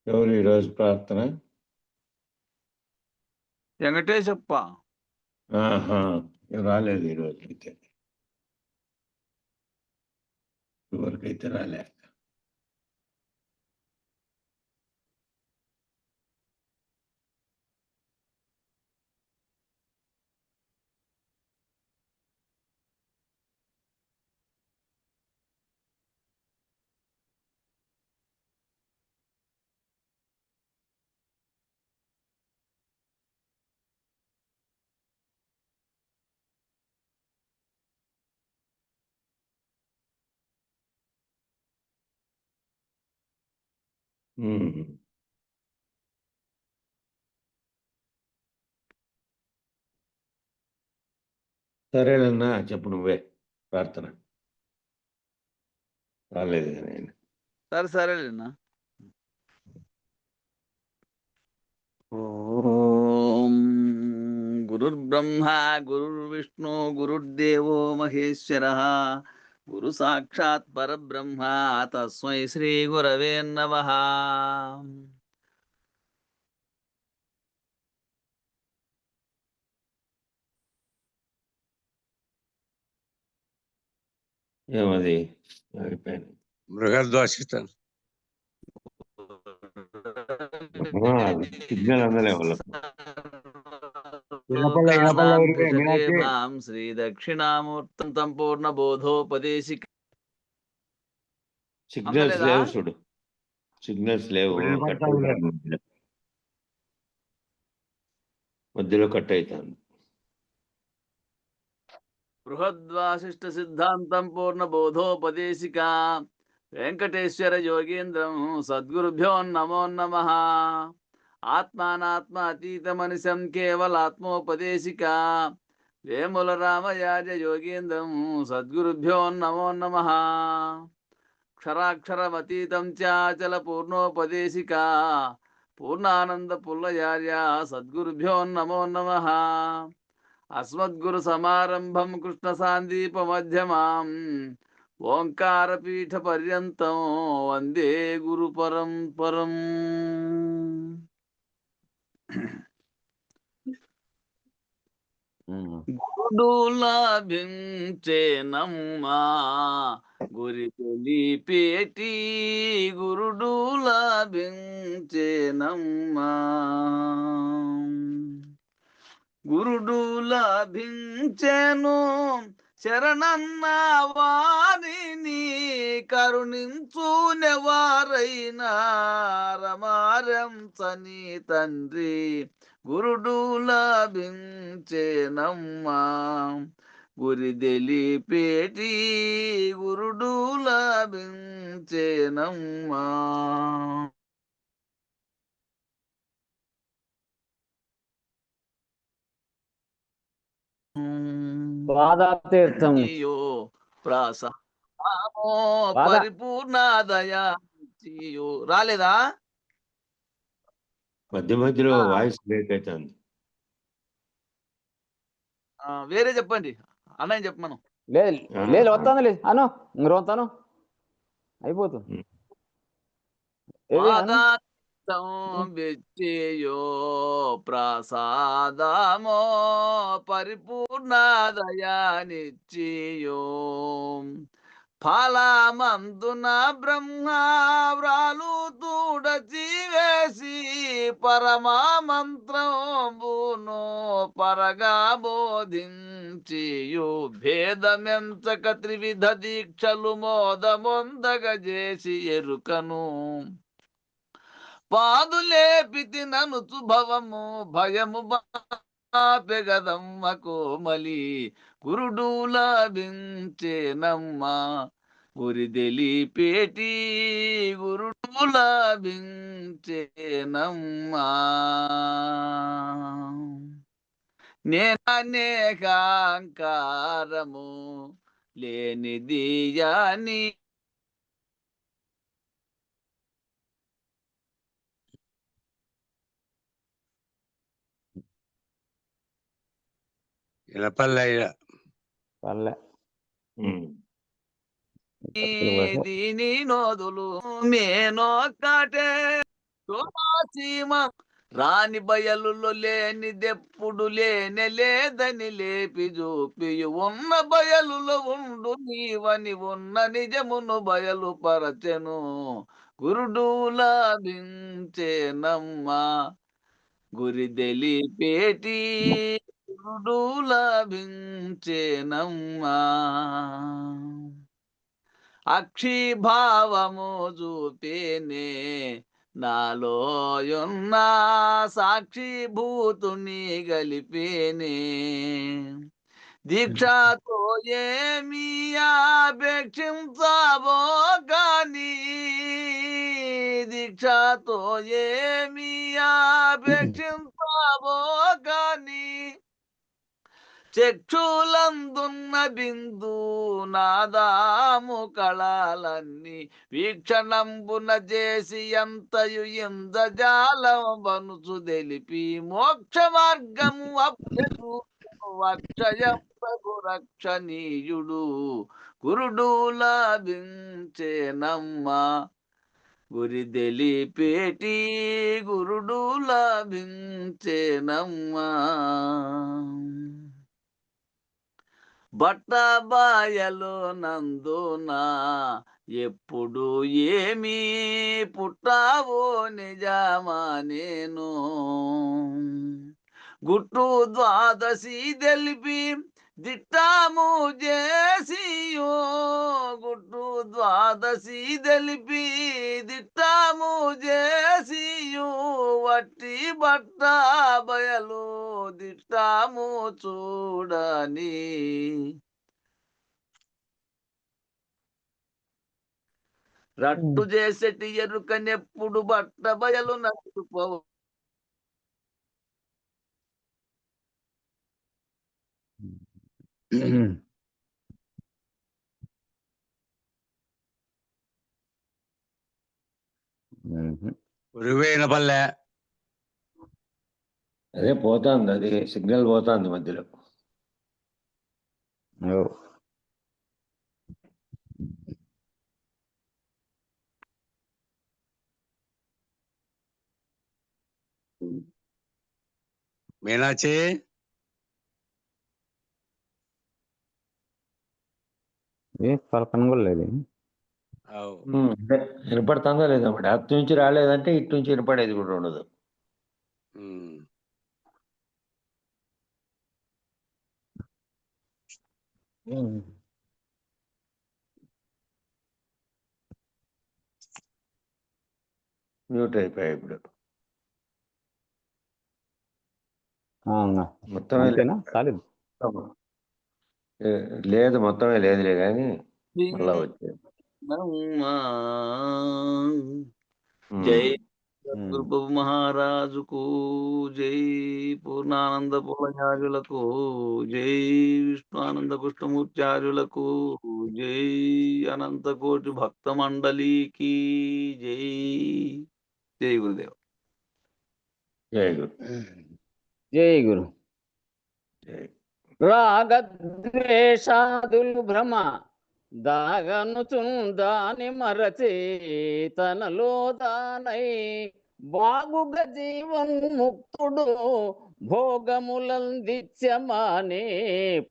ఎవరు ఈరోజు ప్రార్థన? వెంకటేశప్ప. ఆహా! రాలేదు ఈరోజు అయితే. ఎవరికైతే రాలే. సరేనన్నా చెప్పు నువ్వే ప్రార్థన. రాలేదు నేను. సరేలేనా. ఓం గురుర్బ్రహ్మ గురుర్విష్ణు గురుర్దేవో మహేశ్వర గురు సాక్షాత్ పరబ్రహ్మ తస్మై శ్రీ గురవే నమః. ఏమది అయిపోయింది. బృహద్వాసితం సిగ్నల్ అందలే వాళ్ళకు. శ్రీ దక్షిణామూర్తం సంపూర్ణ బోధోపదేశిక. సిగ్నల్స్ లేవు చూడు, సిగ్నల్స్ లేవు, మధ్యలో కట్ అవుతుంది. బృహద్వాసిష్ట సిద్ధాంతం పూర్ణ బోధోపదేశిక వెంకటేశ్వర యోగేంద్రం సద్గురుభ్యో నమో నమః. ఆత్మానాత్మ అతీతమనిశం కేవలాత్మోపదేశిక వేముల రామయాజ యోగేంద్రం సద్గురుభ్యో నమో నమః. క్షరాక్షరమతీతం చాచల పూర్ణోపదేశిక పూర్ణానంద పుల్లయార్య సద్గురుభ్యో నమో నమః. అస్మద్గురు సమారంభం కృష్ణ సాందీప మధ్యమాం ఓంకారపీఠ పర్యంతం వందే గురు పరంపరం. గురుడు లభించేనమ్మా గురి తెలిపేటి గురుడు లభించేనమ్మా గురుడు లభించెను శరణన్న వారిని కరుణించునెవారైనా రమారంచని తండ్రి గురుడు లభించెనమ్మా గురి తెలిపేటి గురుడు లభించెనమ్మా. బాధాతీర్థం పరిపూర్ణాదయా రాలేదా? మధ్య మధ్యలో వాయిస్ బ్రేక్ అవుతుంది. వేరే చెప్పండి, అన్నయ్య చెప్పమను. లేదు వస్తాను లేదు అను ఇంక వస్తాను అయిపోతుంది. వెచ్చయో ప్రసాదమో పరిపూర్ణాదయానిచ్చియో ఫలమందున బ్రహ్మ వ్రాలు తూడచివేసి పరమామంత్రమును పరగా బోధించియు భేదమెంచక త్రివిధ దీక్షలు మోదమొందగ చేసి ఎరుకను పాదులేపితి ననుచు భవము భయము పెగదమ్మ కోమలి గురుడు లభించేనమ్మా గురి తెలిపేటి గురుడు లభించేనమ్మా. నేననేకాంకారము లేనిది యాని పల్లె దీని నోదులు మేనొక్కటే సీమ రాని బయలులో లేనిదెప్పుడు లేనే లేదని లేపి చూపియు ఉన్న బయలులో ఉండు నీవని ఉన్న నిజమును బయలు పరచెను గురుడు లాభించేనమ్మా గురి తెలిపేటి గురుడు లాభించేనమ్మా అక్షిభావము చూపేనే నాలోయున్న సాక్షిభూతుని గలిపేనే దీక్షతో ఏమి అపేక్షించబో గాని దీక్షతో ఏమి అపేక్షించబో గాని చక్షులందున్న బిందు నాదాము కళాలన్నీ వీక్షణంబున చేసి ఎంతయు ఇంద్రజాలం బనుచు తెలిపి మోక్ష మార్గము అభ్యసు అక్షయంతగు రక్షణీయుడు గురుడు లాభించేనమ్మా గురి తెలిపేటి గురుడు లాభించేనమ్మా బట్టబాయలు నందునా ఎప్పుడు ఏమీ పుట్టావో నిజమా నేను గుట్టు ద్వాదశి తెలిపి దిట్టాము చేసియో గుట్టు ద్వాదశి తెలిపి దిట్టాము చేసియు వట్టి బట్ట బయలు దిట్టాము చూడని రట్టు చేసేటి ఎరుకనెప్పుడు బట్ట బయలు నట్టుపోవు గురువేన పల్లె అదే పోతాంది, అది సిగ్నల్ పోతాంది మధ్యలో. మీనాచి పలకన కూడా లేదు. అదే వినపడుతుందా లేదా మరి? అటు నుంచి రాలేదంటే ఇటు నుంచి వినపడేది కూడా ఉండదు. మ్యూట్ అయిపోయాయి ఇప్పుడు. మొత్తమే అంతేనా? చాలేదు. లేదు, మొత్తమే లేదులే కానీ మళ్ళా వచ్చేది. జై సద్గురు మహారాజుకు జై పూర్ణానంద పూర్ణార్యులకు జై విష్ణుఆనంద కృష్ణమూర్త్యార్యులకు జై అనంత కోటి భక్త మండలికి జై. జై గురుదేవ్. జై గురు. జై గురు. జై. రాగద్వేషాదులు భ్రమ దాగనుచుందాని మరచి తనలో దానై బాగుగా జీవన్ముక్తుడు భోగములందిత్యమానే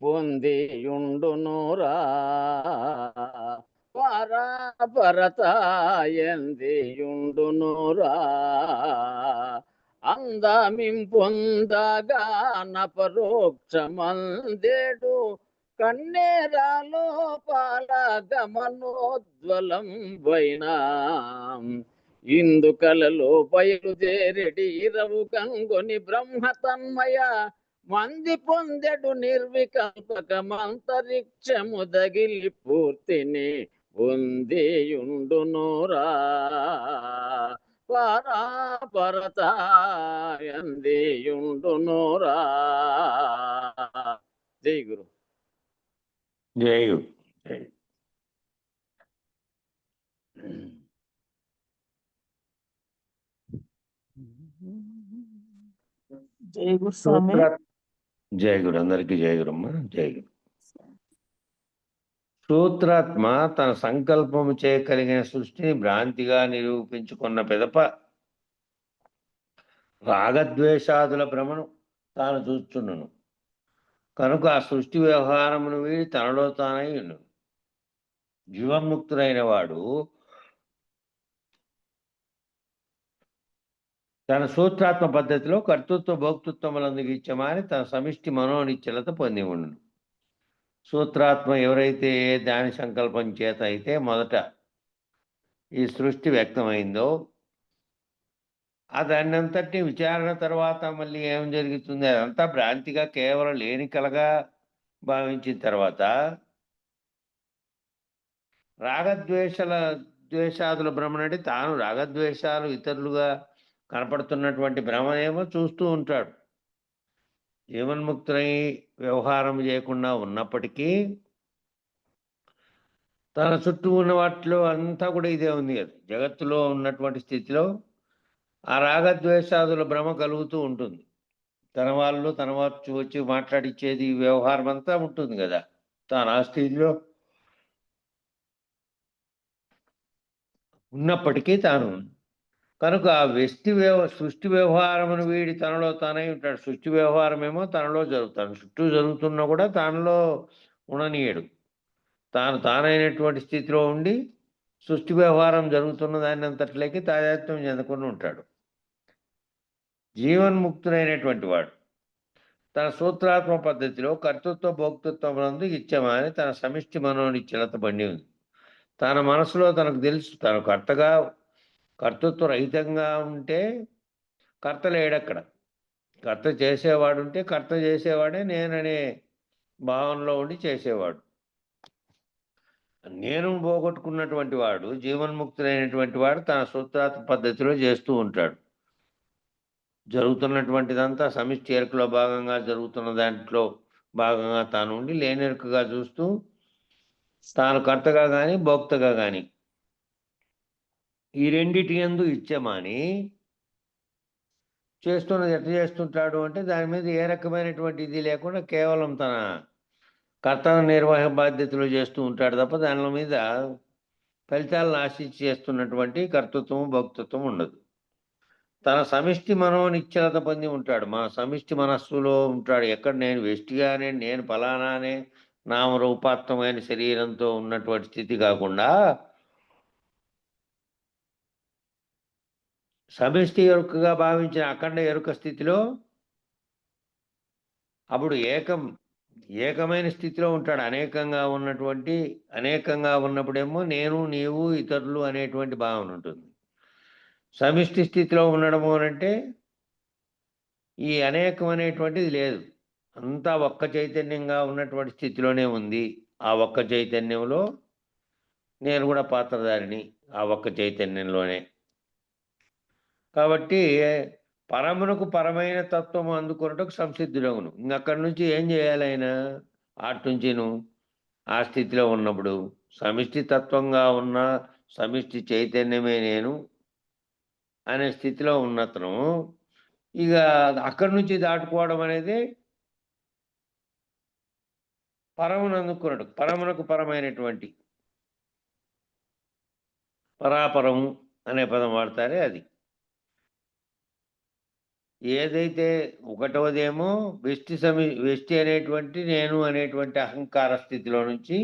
పొందియుండునురా పరాపరతాయందియుండునురా అందమింపొందగా నపరోక్షమందేడు కన్నేరాలో పాల గమనోజ్వలం వైనా ఇందుకలలో బయలుదేరెడి ఇరవు గంగొని బ్రహ్మ తన్మయ మంది పొందెడు నిర్వికల్పకమంతరిక్షము దగిలి పూర్తిని పొందియుండునురా పరాపరతాయందియుండునురా. జై గురు. జై గురు. జై. జై గురు స్వామి. జై గురు. అందరికీ జై గురమ్మ. జై గురు. సూత్రాత్మ తన సంకల్పము చేయగలిగిన సృష్టిని భ్రాంతిగా నిరూపించుకున్న పిదప రాగద్వేషాదుల భ్రమను తాను చూచుచుండును. కనుక ఆ సృష్టి వ్యవహారమును వీడి తనలో తానై ఉండు. జీవన్ముక్తుడైన వాడు తన సూత్రాత్మ పద్ధతిలో కర్తృత్వ భోక్తృత్వములందుకు ఇచ్చమాని తన సమిష్టి మనోనిశ్చలత పొంది ఉండును. సూత్రాత్మ ఎవరైతే దాని సంకల్పం చేత అయితే మొదట ఈ సృష్టి వ్యక్తమైందో దాన్నంతటినీ విచారణ తర్వాత మళ్ళీ ఏం జరుగుతుంది, అదంతా భ్రాంతిగా కేవలం లేని కలగా భావించిన తర్వాత ద్వేషాదుల భ్రమణ అంటే తాను రాగద్వేషాలు ఇతరులుగా కనపడుతున్నటువంటి భ్రమనేమో చూస్తూ ఉంటాడు. జీవన్ముక్తులై వ్యవహారం చేయకుండా ఉన్నప్పటికీ తన చుట్టూ ఉన్న వాటిలో అంతా కూడా ఇదే ఉంది కదా. జగత్తులో ఉన్నటువంటి స్థితిలో ఆ రాగద్వేషాదుల భ్రమ కలుగుతూ ఉంటుంది. తన వాళ్ళు తన వచ్చి మాట్లాడిచ్చేది వ్యవహారం అంతా ఉంటుంది కదా. తాను ఆ స్థితిలో ఉన్నప్పటికీ తాను కనుక ఆ సృష్టి వ్యవహారమును వీడి తనలో తానై ఉంటాడు. సృష్టి వ్యవహారం ఏమో తనలో జరుగుతాడు, చుట్టూ జరుగుతున్నా కూడా తనలో ఉండనీయడు. తానైనటువంటి స్థితిలో ఉండి సృష్టి వ్యవహారం జరుగుతున్న దాన్ని అంతట్లోకి తాదాత్మ్యం చెందకుండా ఉంటాడు. జీవన్ముక్తుడైనటువంటి వాడు తన సూత్రాత్మ పద్ధతిలో కర్తృత్వ భోక్తృత్వములందు ఇచ్చమాని తన సమిష్టి మనోనిశ్చలత బండి ఉంది. తన మనసులో తనకు తెలుసు తను కర్తృత్వ రహితంగా ఉంటే కర్త లేడక్కడ. కర్త చేసేవాడు ఉంటే కర్త చేసేవాడే నేననే భావనలో ఉండి చేసేవాడు. నేను పోగొట్టుకున్నటువంటి వాడు జీవన్ముక్తుడైనటువంటి వాడు తన సూత్రాత్మ పద్ధతిలో చేస్తూ ఉంటాడు. జరుగుతున్నటువంటిదంతా సమిష్టి ఎరుకలో భాగంగా జరుగుతున్న దాంట్లో భాగంగా తాను ఉండి లేనెరుకగా చూస్తూ తాను కర్తగా కానీ భోక్తగా కానీ ఈ రెండిటి యందు ఇచ్చేమాని చేస్తున్నది ఎట్లా చేస్తుంటాడు అంటే దాని మీద ఏ రకమైనటువంటి ఇది లేకుండా కేవలం తన కర్తవ్య నిర్వహణ బాధ్యతలు చేస్తూ ఉంటాడు తప్ప దాని మీద ఫలితాలను ఆశించి చేస్తున్నటువంటి కర్తృత్వం భోక్తృత్వం ఉండదు. తన సమిష్టి మనోనిశ్చలత పొంది ఉంటాడు. మా సమిష్టి మనస్సులో ఉంటాడు. ఎక్కడ నేను వెష్టిగానే నేను ఫలానానే నామరూపాత్మకమైన శరీరంతో ఉన్నటువంటి స్థితి కాకుండా సమిష్టి ఎరుకగా భావించిన అఖండ ఎరుక స్థితిలో అప్పుడు ఏకమైన స్థితిలో ఉంటాడు. అనేకంగా ఉన్నప్పుడేమో నేను నీవు ఇతరులు అనేటువంటి భావన ఉంటుంది. సమిష్టి స్థితిలో ఉండడము అంటే ఈ అనేకం అనేటువంటిది లేదు, అంతా ఒక్క చైతన్యంగా ఉన్నటువంటి స్థితిలోనే ఉంది. ఆ ఒక్క చైతన్యంలో నేను కూడా పాత్రధారిని, ఆ ఒక్క చైతన్యంలోనే. కాబట్టి పరమునకు పరమైన తత్వము అందుకున్నటకు సంసిద్ధుడవును. ఇంకక్కడి నుంచి ఏం చేయాలి ఆయన? అటు నుంచిను ఆ స్థితిలో ఉన్నప్పుడు సమిష్టి తత్వంగా ఉన్న సమిష్టి చైతన్యమే నేను అనే స్థితిలో ఉన్నతను ఇక అక్కడి నుంచి దాటుకోవడం అనేది పరమును అందుకున్నాడు. పరమునకు పరమైనటువంటి పరాపరము అనే పదం వాడతారే అది. ఏదైతే ఒకటవదేమో వెష్టి అనేటువంటి నేను అనేటువంటి అహంకార స్థితిలో నుంచి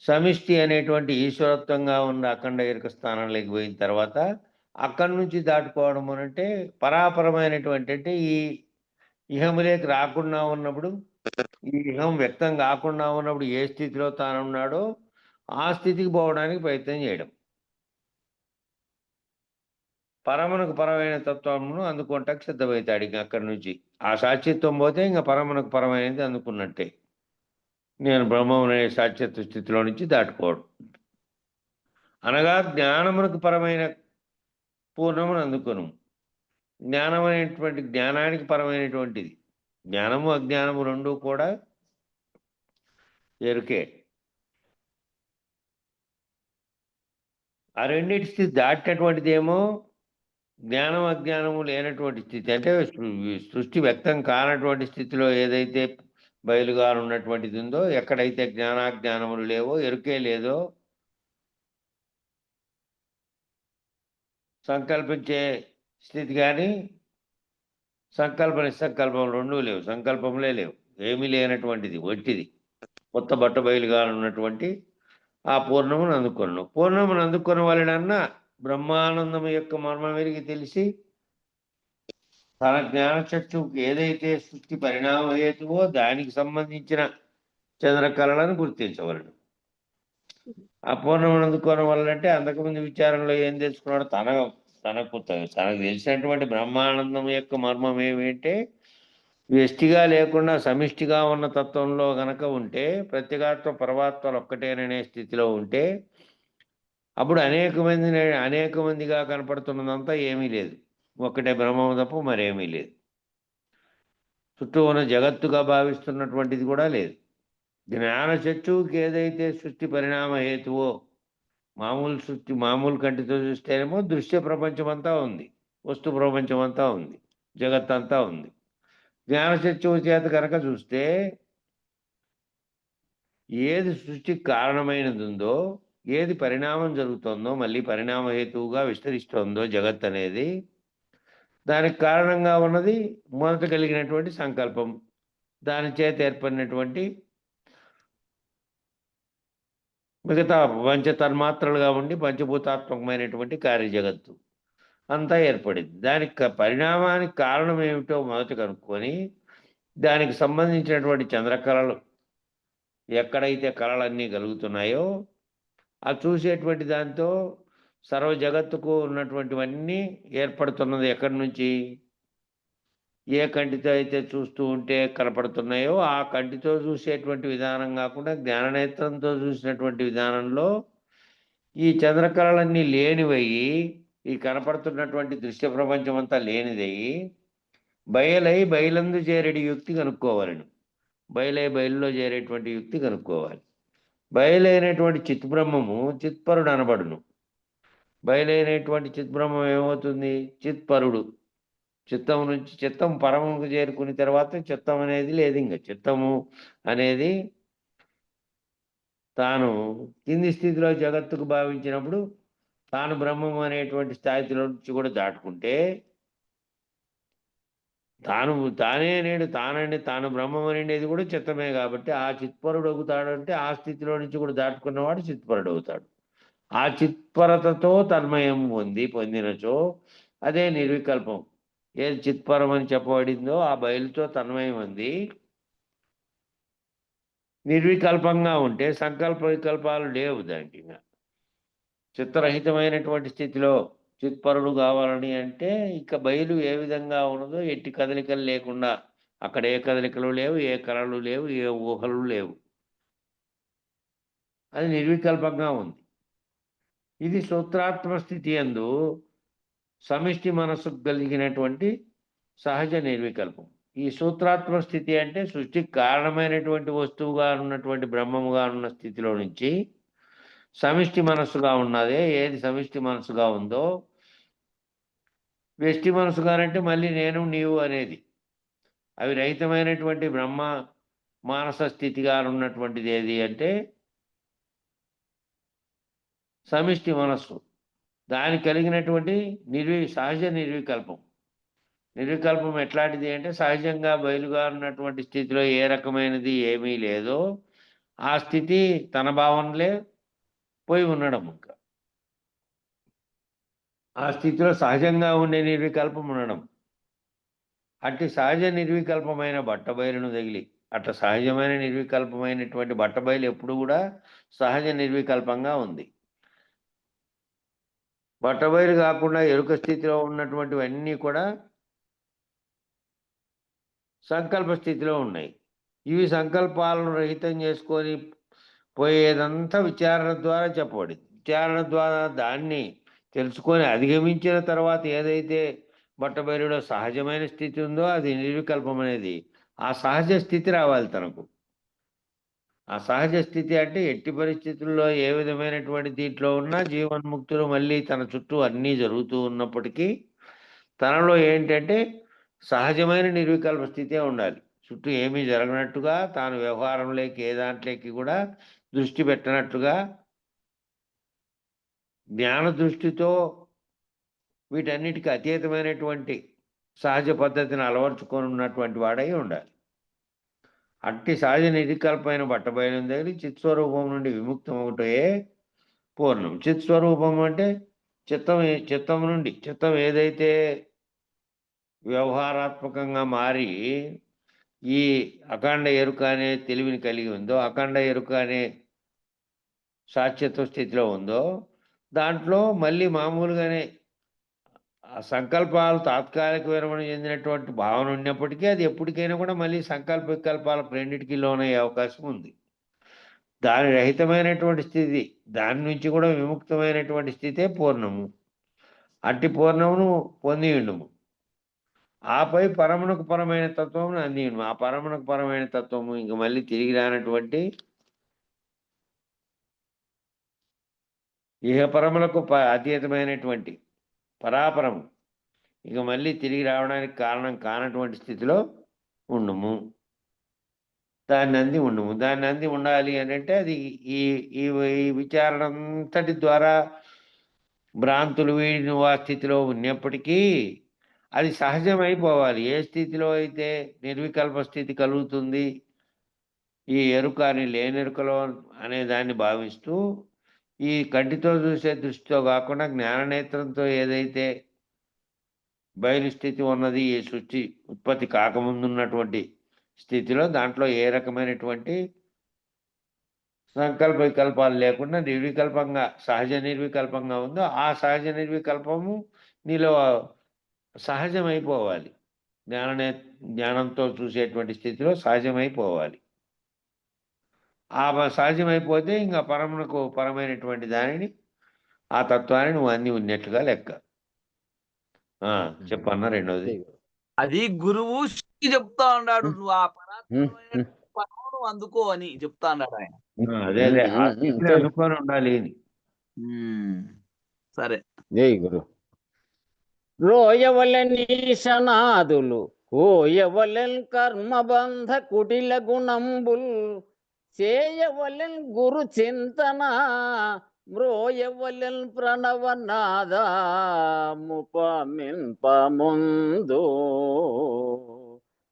సమిష్టి అనేటువంటి ఈశ్వరత్వంగా ఉన్న అఖండ ఎరుక స్థానంలోకి పోయిన తర్వాత అక్కడి నుంచి దాటుకోవడం అంటే పరాపరమైనటువంటి అంటే ఈ ఇహములేకి రాకుండా ఉన్నప్పుడు, ఈ ఇహం వ్యక్తం కాకుండా ఉన్నప్పుడు ఏ స్థితిలో తానున్నాడో ఆ స్థితికి పోవడానికి ప్రయత్నం చేయడం. పరమునకు పరమైన తత్వమును అందుకుంటానికి సిద్ధమవుతాడు. ఇంక అక్కడి నుంచి ఆ సాక్షిత్వం పోతే ఇంకా పరమునకు పరమైనది అందుకున్నట్టే. నేను బ్రహ్మం అనే సాక్షిత్వ స్థితిలో నుంచి దాటుకోవడం అనగా జ్ఞానమునకు పరమైన పూర్ణమును అందుకును. జ్ఞానం అనేటువంటి జ్ఞానానికి పరమైనటువంటిది. జ్ఞానము అజ్ఞానము రెండూ కూడా ఎరుకే. ఆ రెండింటి స్థితి దాటినటువంటిది ఏమో జ్ఞానం అజ్ఞానము లేనటువంటి స్థితి. అంటే సృష్టి వ్యక్తం కానటువంటి స్థితిలో ఏదైతే బయలుగా ఉన్నటువంటిది ఉందో, ఎక్కడైతే జ్ఞానాజ్ఞానములు లేవో, ఎరుకే లేదో, సంకల్పించే స్థితి కానీ సంకల్ప నిస్సంకల్పం రెండూ లేవు, సంకల్పములే లేవు, ఏమీ లేనటువంటిది ఒట్టిది, కొత్త బట్ట బయలుగా ఉన్నటువంటి ఆ పూర్ణమును అందుకొను. పూర్ణమును అందుకొని వాళ్ళనన్నా బ్రహ్మానందము యొక్క మర్మం ఎరిగి తెలిసి తన జ్ఞానచక్షువుకి ఏదైతే సృష్టి పరిణామ హేతువో దానికి సంబంధించిన చంద్రకళలను గుర్తించవలను. ఆ పూర్ణమును అందుకోవడం వల్లంటే అంతకుముందు విచారంలో ఏం తెలుసుకున్నాడు, తనకు తెలిసినటువంటి బ్రహ్మానందం యొక్క మర్మం ఏమిటంటే వ్యష్టిగా లేకుండా సమిష్టిగా ఉన్న తత్వంలో గనక ఉంటే, ప్రత్యేగాత్మ పరమాత్మలు ఒక్కటేననే స్థితిలో ఉంటే అప్పుడు అనేక మందిగా కనపడుతున్నదంతా ఏమీ లేదు, ఒక్కటే బ్రహ్మము తప్ప మరేమీ లేదు. చుట్టూ ఉన్న జగత్తుగా భావిస్తున్నటువంటిది కూడా లేదు. జ్ఞాన చక్షువుకి ఏదైతే సృష్టి పరిణామ హేతువో, మామూలు కంటితో చూస్తేనేమో దృశ్య ప్రపంచం అంతా ఉంది, వస్తు ప్రపంచం అంతా ఉంది, జగత్తంతా ఉంది. జ్ఞాన చక్షువు చేత కనుక చూస్తే ఏది సృష్టికి కారణమైనది ఉందో, ఏది పరిణామం జరుగుతుందో, మళ్ళీ పరిణామ హేతువుగా విస్తరిస్తోందో జగత్ అనేది, దానికి కారణంగా ఉన్నది మొదట కలిగినటువంటి సంకల్పం, దాని చేత ఏర్పడినటువంటి మిగతా పంచ తన్మాత్రలుగా ఉండి పంచభూతాత్మకమైనటువంటి కార్యజగత్తు అంతా ఏర్పడింది. దానికి పరిణామానికి కారణం ఏమిటో మొదట కనుక్కొని దానికి సంబంధించినటువంటి చంద్రకళలు ఎక్కడైతే కళలన్నీ కలుగుతున్నాయో ఆ చూసేటువంటి దాంతో సర్వ జగత్తుకు ఉన్నటువంటివన్నీ ఏర్పడుతున్నది ఎక్కడి నుంచి, ఏ కంటితో అయితే చూస్తూ ఉంటే కనపడుతున్నాయో ఆ కంటితో చూసేటువంటి విధానం కాకుండా జ్ఞాననేత్రంతో చూసినటువంటి విధానంలో ఈ చంద్రకళలన్నీ లేనివయ్యి, ఈ కనపడుతున్నటువంటి దృశ్య ప్రపంచం అంతా లేనిదయ్యి బయలందు చేరేటి యుక్తి కనుక్కోవాలని, బయలులో చేరేటువంటి యుక్తి కనుక్కోవాలి. బయలైనటువంటి చిత్బ్రహ్మము చిత్పరుడు అనబడును. బయలైనటువంటి చిత్బ్రహ్మం ఏమవుతుంది, చిత్పరుడు. చిత్తం పరముకు చేరుకున్న తర్వాత చిత్తం అనేది లేదు. ఇంకా చిత్తము అనేది తాను కింది స్థితిలో జగత్తుకు భావించినప్పుడు తాను బ్రహ్మము అనేటువంటి స్థాయిలో నుంచి కూడా దాటుకుంటే తాను బ్రహ్మం అనేది కూడా చిత్తమే కాబట్టి ఆ చిత్పరుడు అవుతాడంటే ఆ స్థితిలో నుంచి కూడా దాటుకున్నవాడు చిత్పరుడు అవుతాడు. ఆ చిత్పరతతో తన్మయం పొందినచో అదే నిర్వికల్పం. ఏది చిత్పరం అని చెప్పబడిందో ఆ బయలుతో తన్మయం ఉంది. నిర్వికల్పంగా ఉంటే సంకల్ప వికల్పాలు లేవు దానికి. ఇంకా చిత్తరహితమైనటువంటి స్థితిలో చిత్పరుడు కావాలని అంటే ఇక బయలు ఏ విధంగా ఉన్నదో ఎట్టి కదలికలు లేకుండా, అక్కడ ఏ కదలికలు లేవు, ఏ కళలు లేవు, ఏ ఊహలు లేవు, అది నిర్వికల్పంగా ఉంది. ఇది సూత్రాత్మ స్థితి యందు సమిష్టి మనస్సుకు కలిగినటువంటి సహజ నిర్వికల్పం. ఈ సూత్రాత్మ స్థితి అంటే సృష్టికి కారణమైనటువంటి వస్తువుగా ఉన్నటువంటి బ్రహ్మముగా ఉన్న స్థితిలో నుంచి సమిష్టి మనస్సుగా ఉన్నదే, ఏది సమిష్టి మనస్సుగా ఉందో, వ్యష్టి మనసుగానంటే మళ్ళీ నేను నీవు అనేది అవి రహితమైనటువంటి బ్రహ్మ మానస స్థితిగా ఉన్నటువంటిది ఏది అంటే సమిష్టి మనస్సు. దానికి కలిగినటువంటి సహజ నిర్వికల్పం. నిర్వికల్పం ఎట్లాంటిది అంటే సహజంగా బయలుగా ఉన్నటువంటి స్థితిలో ఏ రకమైనది ఏమీ లేదో ఆ స్థితి తన భావనలే పోయి ఉండడం. ఇంకా ఆ స్థితిలో సహజంగా ఉండే నిర్వికల్పం ఉండడం. అట్టి సహజ నిర్వికల్పమైన బట్టబయలును తగిలి, అట్లా సహజమైన నిర్వికల్పమైనటువంటి బట్టబయలు ఎప్పుడు కూడా సహజ నిర్వికల్పంగా ఉంది. బట్టబయలు కాకుండా ఎరుక స్థితిలో ఉన్నటువంటివన్నీ కూడా సంకల్ప స్థితిలో ఉన్నాయి. ఇవి సంకల్పాలను రహితం చేసుకొని పోయేదంతా విచారణ ద్వారా చెప్పబడింది. విచారణ ద్వారా దాన్ని తెలుసుకొని అధిగమించిన తర్వాత ఏదైతే బట్టబయలులో సహజమైన స్థితి ఉందో అది నిర్వికల్పం అనేది, ఆ సహజ స్థితి రావాలి తనకు. ఆ సహజ స్థితి అంటే ఎట్టి పరిస్థితుల్లో ఏ విధమైనటువంటి దీంట్లో ఉన్నా జీవన్ముక్తులు మళ్ళీ తన చుట్టూ అన్నీ జరుగుతూ ఉన్నప్పటికీ తనలో ఏంటంటే సహజమైన నిర్వికల్ప స్థితే ఉండాలి. చుట్టూ ఏమీ జరగనట్టుగా, తాను వ్యవహారంలోకి ఏ దాంట్లోకి కూడా దృష్టి పెట్టనట్టుగా జ్ఞాన దృష్టితో వీటన్నిటికీ అతీతమైనటువంటి సహజ పద్ధతిని అలవర్చుకొని ఉన్నటువంటి వాడై ఉండాలి. అట్టి సహజ నిర్వికల్పమైన బట్టబయలు దగ్గర చిత్స్వరూపం నుండి విముక్తమవుటే పూర్ణం. చిత్స్వరూపం అంటే చిత్తం ఏదైతే వ్యవహారాత్మకంగా మారి ఈ అఖండ ఎరుక అనే తెలివిని కలిగి ఉందో, అఖండ ఎరుక అనే సాక్షిత్వ స్థితిలో ఉందో, దాంట్లో మళ్ళీ మామూలుగానే ఆ సంకల్పాలు తాత్కాలిక విరమణ చెందినటువంటి భావన ఉన్నప్పటికీ అది ఎప్పటికైనా కూడా మళ్ళీ సంకల్ప వికల్పాలకు రెండింటికి లోనయ్యే అవకాశం ఉంది. దాని రహితమైనటువంటి స్థితి, దాని నుంచి కూడా విముక్తమైనటువంటి స్థితే పూర్ణము. అట్టి పూర్ణమును పొంది ఉండుము. ఆపై పరమునకు పరమైన తత్వమును అంది ఉండుము. ఆ పరమునకు పరమైన తత్వము ఇంక మళ్ళీ తిరిగి రానటువంటి ఇహపరములకు అతీతమైనటువంటి పరాపరము ఇక మళ్ళీ తిరిగి రావడానికి కారణం కానటువంటి స్థితిలో ఉండుము. దాన్ని అంది ఉండుము. దాన్ని అంది ఉండాలి అని అంటే అది ఈ ఈ ఈ విచారణ అంతటి ద్వారా భ్రాంతులు వీడిన ఆ స్థితిలో ఉన్నప్పటికీ అది సహజమైపోవాలి. ఏ స్థితిలో అయితే నిర్వికల్ప స్థితి కలుగుతుంది, ఈ ఎరుక అని లేనెరుకలో అనే దాన్ని భావిస్తూ ఈ కంటితో చూసే దృష్టితో కాకుండా జ్ఞాననేత్రంతో ఏదైతే బయలు స్థితి ఉన్నది, ఈ సృష్టి ఉత్పత్తి కాకముందున్నటువంటి స్థితిలో దాంట్లో ఏ రకమైనటువంటి సంకల్ప వికల్పాలు లేకుండా నిర్వికల్పంగా సహజ నిర్వికల్పంగా ఉందో ఆ సహజ నిర్వికల్పము నీలో సహజమైపోవాలి. జ్ఞానంతో చూసేటువంటి స్థితిలో సహజమైపోవాలి. ఆ సహజమైపోతే ఇంకా పరమునకు పరమైనటువంటి దానిని, ఆ తత్వాన్ని నువ్వు అన్ని ఉన్నట్లుగా లెక్క. చెప్పన్నా రెండోది. అది గురువు చెప్తా ఉన్నాడు, నువ్వు ఆ పరాత్పరమైన పరమును అందుకో అని చెప్తా అన్నాడు ఆయన. అదే అనుకొని ఉండాలి అని. సరే. జై గురు. రోయవలనీశనాదులు కోయవలెన్ కర్మబంధ కుటిల గుణంబుల్ చేయవలెన్ గురు చింతన మ్రోయవలెన్ ప్రణవనాద ముపమింపముందు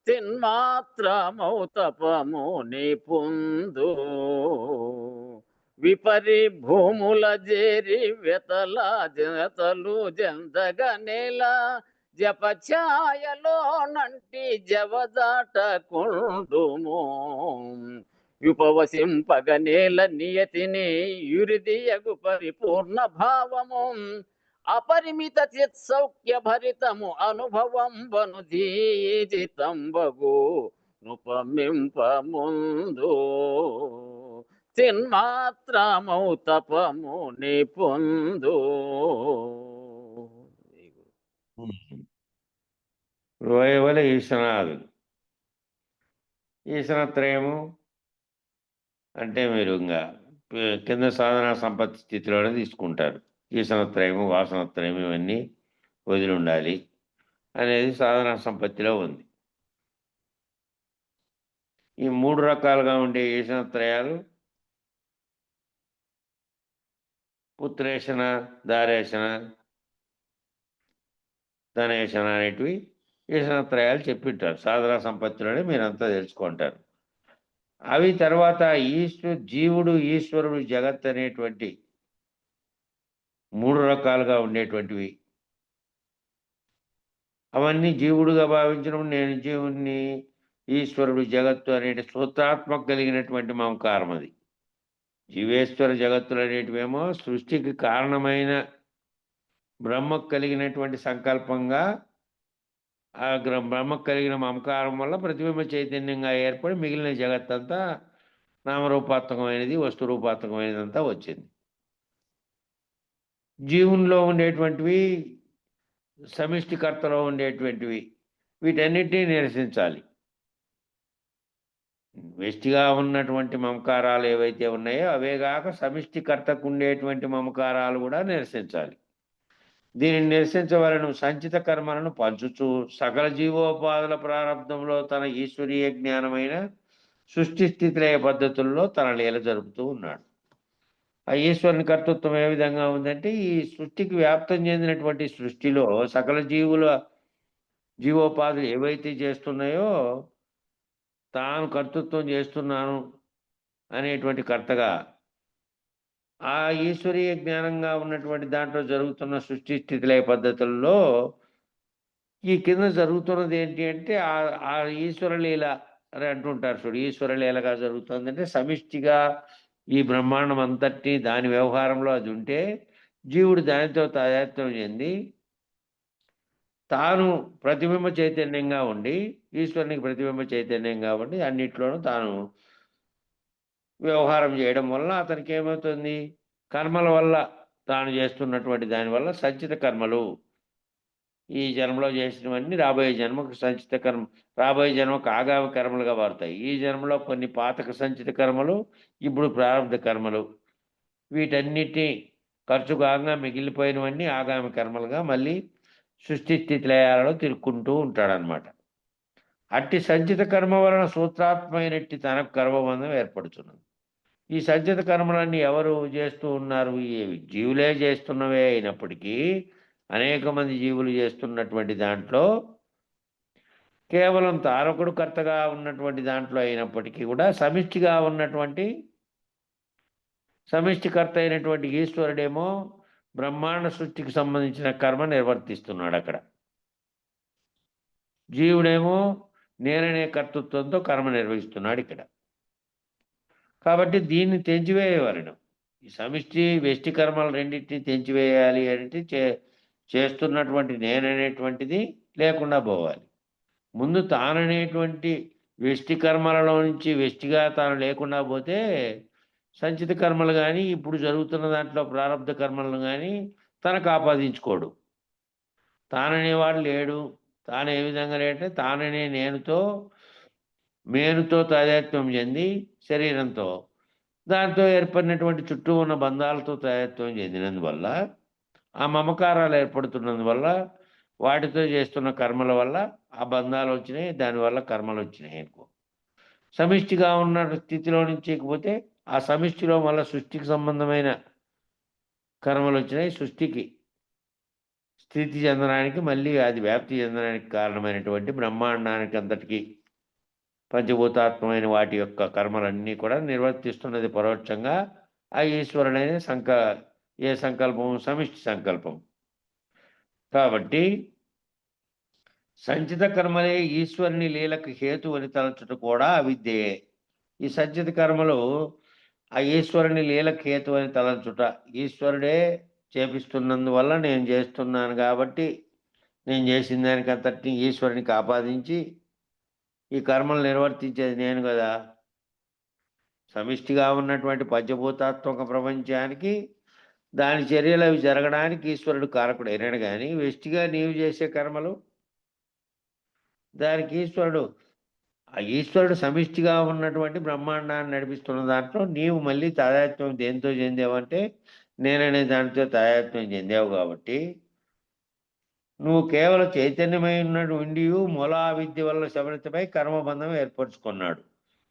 తిన్మాత్రమౌతపము నిపుందు విపరి భూముల జేరి వెతల జతలు జందగ నేల జపఛాయలో నంటి జవదాటకుండుము ఉపవసింపగ నేల నియతిని యురిదియగు పరిపూర్ణ భావము అపరిమిత చిత్సౌఖ్య భరితము అనుభవం బను జీజితంబగు నృపమింపముందు చిన్మాత్రమౌ తపము నిపుందు. రోయవల ఈశనాదులు. ఈశనత్రయము అంటే మీరు ఇంకా కింద సాధనా సంపత్తి స్థితిలోనే తీసుకుంటారు. ఈశనత్రయము, వాసనత్రయము ఇవన్నీ వదిలి ఉండాలి అనేది సాధనా సంపత్తిలో ఉంది. ఈ 3 రకాలుగా ఉండే ఈశనత్రయాలు పుత్రేషణ, దారేషణ, ధనేషణ అనేటివి ఈశనత్రయాలు చెప్పింటారు. సాధనా సంపత్తిలోనే మీరంతా తెలుసుకుంటారు. అవి తర్వాత జీవుడు, ఈశ్వరుడు, జగత్ అనేటువంటి 3 రకాలుగా ఉండేటువంటివి. అవన్నీ జీవుడుగా భావించినప్పుడు నేను జీవుణ్ణి, ఈశ్వరుడు, జగత్తు అనే సూత్రాత్మక కలిగినటువంటి మమకారం. అది జీవేశ్వర జగత్తులు అనేటివేమో సృష్టికి కారణమైన బ్రహ్మకు కలిగినటువంటి సంకల్పంగా, ఆ బ్రహ్మకు కలిగిన మమకారం వల్ల ప్రతిబింబ చైతన్యంగా ఏర్పడి మిగిలిన జగత్తంతా నామరూపాత్మకమైనది, వస్తురూపాత్మకమైనదంతా వచ్చింది. జీవునిలో ఉండేటువంటివి, సమిష్టికర్తలో ఉండేటువంటివి, వీటన్నిటినీ నిరసించాలి. వ్యష్టిగా ఉన్నటువంటి మమకారాలు ఏవైతే ఉన్నాయో అవేగాక సమిష్టికర్తకు ఉండేటువంటి మమకారాలు కూడా నిరసించాలి. దీనిని నిరసించవలను సంచిత కర్మలను పంచుచు సకల జీవోపాధుల ప్రారంభంలో తన ఈశ్వరీయ జ్ఞానమైన సృష్టి స్థితిలయ పద్ధతుల్లో తన లీల జరుపుతూ ఉన్నాడు. ఆ ఈశ్వరుని కర్తృత్వం ఏ విధంగా ఉందంటే, ఈ సృష్టికి వ్యాప్తం చెందినటువంటి సృష్టిలో సకల జీవుల జీవోపాధులు ఏవైతే చేస్తున్నాయో తాను కర్తృత్వం చేస్తున్నాను అనేటువంటి కర్తగా ఆ ఈశ్వరీయ జ్ఞానంగా ఉన్నటువంటి దాంట్లో జరుగుతున్న సృష్టి స్థితిలయ పద్ధతుల్లో ఈ కింద జరుగుతున్నది ఏంటి అంటే ఆ ఈశ్వర లీల అని అంటుంటారు చూడు. ఈశ్వర లీలగా జరుగుతుందంటే సమిష్టిగా ఈ బ్రహ్మాండం అంతటి దాని వ్యవహారంలో అది ఉంటే జీవుడు దానితో తాదాత్మ్యం చెంది తాను ప్రతిబింబ చైతన్యంగా ఉండి ఈశ్వరునికి ప్రతిబింబ చైతన్యంగా ఉండి అన్నిట్లోనూ తాను వ్యవహారం చేయడం వల్ల అతనికి ఏమవుతుంది, కర్మల వల్ల తాను చేస్తున్నటువంటి దానివల్ల సంచిత కర్మలు ఈ జన్మలో చేసినవన్నీ రాబోయే జన్మకు సంచిత కర్మ, రాబోయే జన్మకు ఆగామి కర్మలుగా మారుతాయి. ఈ జన్మలో కొన్ని పాతక సంచిత కర్మలు, ఇప్పుడు ప్రారంభ కర్మలు, వీటన్నిటి ఖర్చు కాగా మిగిలిపోయినవన్నీ ఆగామి కర్మలుగా మళ్ళీ సృష్టి స్థితి లయాలలో తిరుక్కుంటూ ఉంటాడనమాట. అట్టి సంచిత కర్మ వలన సూత్రాత్మైనట్టి తనకు కర్మబంధం ఏర్పడుతున్నది. ఈ సంచిత కర్మలన్నీ ఎవరు చేస్తూ ఉన్నారు? ఈ జీవులే చేస్తున్నవే అయినప్పటికీ అనేక మంది జీవులు చేస్తున్నటువంటి దాంట్లో కేవలం తారకుడు కర్తగా ఉన్నటువంటి దాంట్లో అయినప్పటికీ కూడా సమిష్టిగా ఉన్నటువంటి సమిష్టికర్త అయినటువంటి ఈశ్వరుడేమో బ్రహ్మాండ సృష్టికి సంబంధించిన కర్మ నిర్వర్తిస్తున్నాడు అక్కడ. జీవుడేమో నేననే కర్తృత్వంతో కర్మ నిర్వహిస్తున్నాడు ఇక్కడ. కాబట్టి దీన్ని తెంచివేయవలను. ఈ సమిష్టి వెష్టి కర్మలు రెండింటిని తెంచివేయాలి అంటే చేస్తున్నటువంటి నేననేటువంటిది లేకుండా పోవాలి. ముందు తాననేటువంటి వెష్టి కర్మలలో నుంచి వెష్టిగా తాను లేకుండా పోతే సంచిత కర్మలు కానీ ఇప్పుడు జరుగుతున్న దాంట్లో ప్రారంభ కర్మలను కానీ తనకు ఆపాదించుకోడు. తాననేవాడు లేడు. తాను ఏ విధంగా లేదంటే తాననే మేనుతో తాదాత్మ్యం చెంది శరీరంతో దాంతో ఏర్పడినటువంటి చుట్టూ ఉన్న బంధాలతో తాదాత్మ్యం చెందినందువల్ల ఆ మమకారాలు ఏర్పడుతున్నందువల్ల వాటితో చేస్తున్న కర్మల వల్ల ఆ బంధాలు వచ్చినాయి, దానివల్ల కర్మలు వచ్చినాయి అనుకో. సమిష్టిగా ఉన్న స్థితిలో నుంచి పోతే ఆ సమిష్టిలో మళ్ళీ సృష్టికి సంబంధమైన కర్మలు వచ్చినాయి. సృష్టికి స్థితి చెందడానికి మళ్ళీ అది వ్యాప్తి చెందడానికి కారణమైనటువంటి బ్రహ్మాండానికి అంతటికి పంచభూతాత్మైన వాటి యొక్క కర్మలన్నీ కూడా నిర్వర్తిస్తున్నది పరోక్షంగా ఆ ఈశ్వరుడైన ఏ సంకల్పం? సమిష్టి సంకల్పం. కాబట్టి సంచిత కర్మలే ఈశ్వరుని లీలకు హేతు అని తలచుట కూడా అవిద్యయే. ఈ సంచిత కర్మలు ఆ ఈశ్వరుని లీలకు హేతు అని తలచుట, ఈశ్వరుడే చేపిస్తున్నందువల్ల నేను చేస్తున్నాను కాబట్టి నేను చేసిన దానికి అంతటిని ఈశ్వరునికి ఆపాదించి ఈ కర్మలు నిర్వర్తించేది నేను కదా. సమిష్టిగా ఉన్నటువంటి పంచభూతాత్మక ప్రపంచానికి దాని చర్యలు అవి జరగడానికి ఈశ్వరుడు కారకుడు అయినాడు. కానీ వెష్టిగా నీవు చేసే కర్మలు దానికి ఈశ్వరుడు సమిష్టిగా ఉన్నటువంటి బ్రహ్మాండాన్ని నడిపిస్తున్న దాంట్లో నీవు మళ్ళీ తాదాత్మ్యం దేంతో చెందావంటే నేననే దానితో తాదాత్మ్యం చెందావు. కాబట్టి నువ్వు కేవలం చైతన్యమై ఉండి మూలా విద్య వల్ల శబరితపై కర్మబంధం ఏర్పరచుకున్నాడు.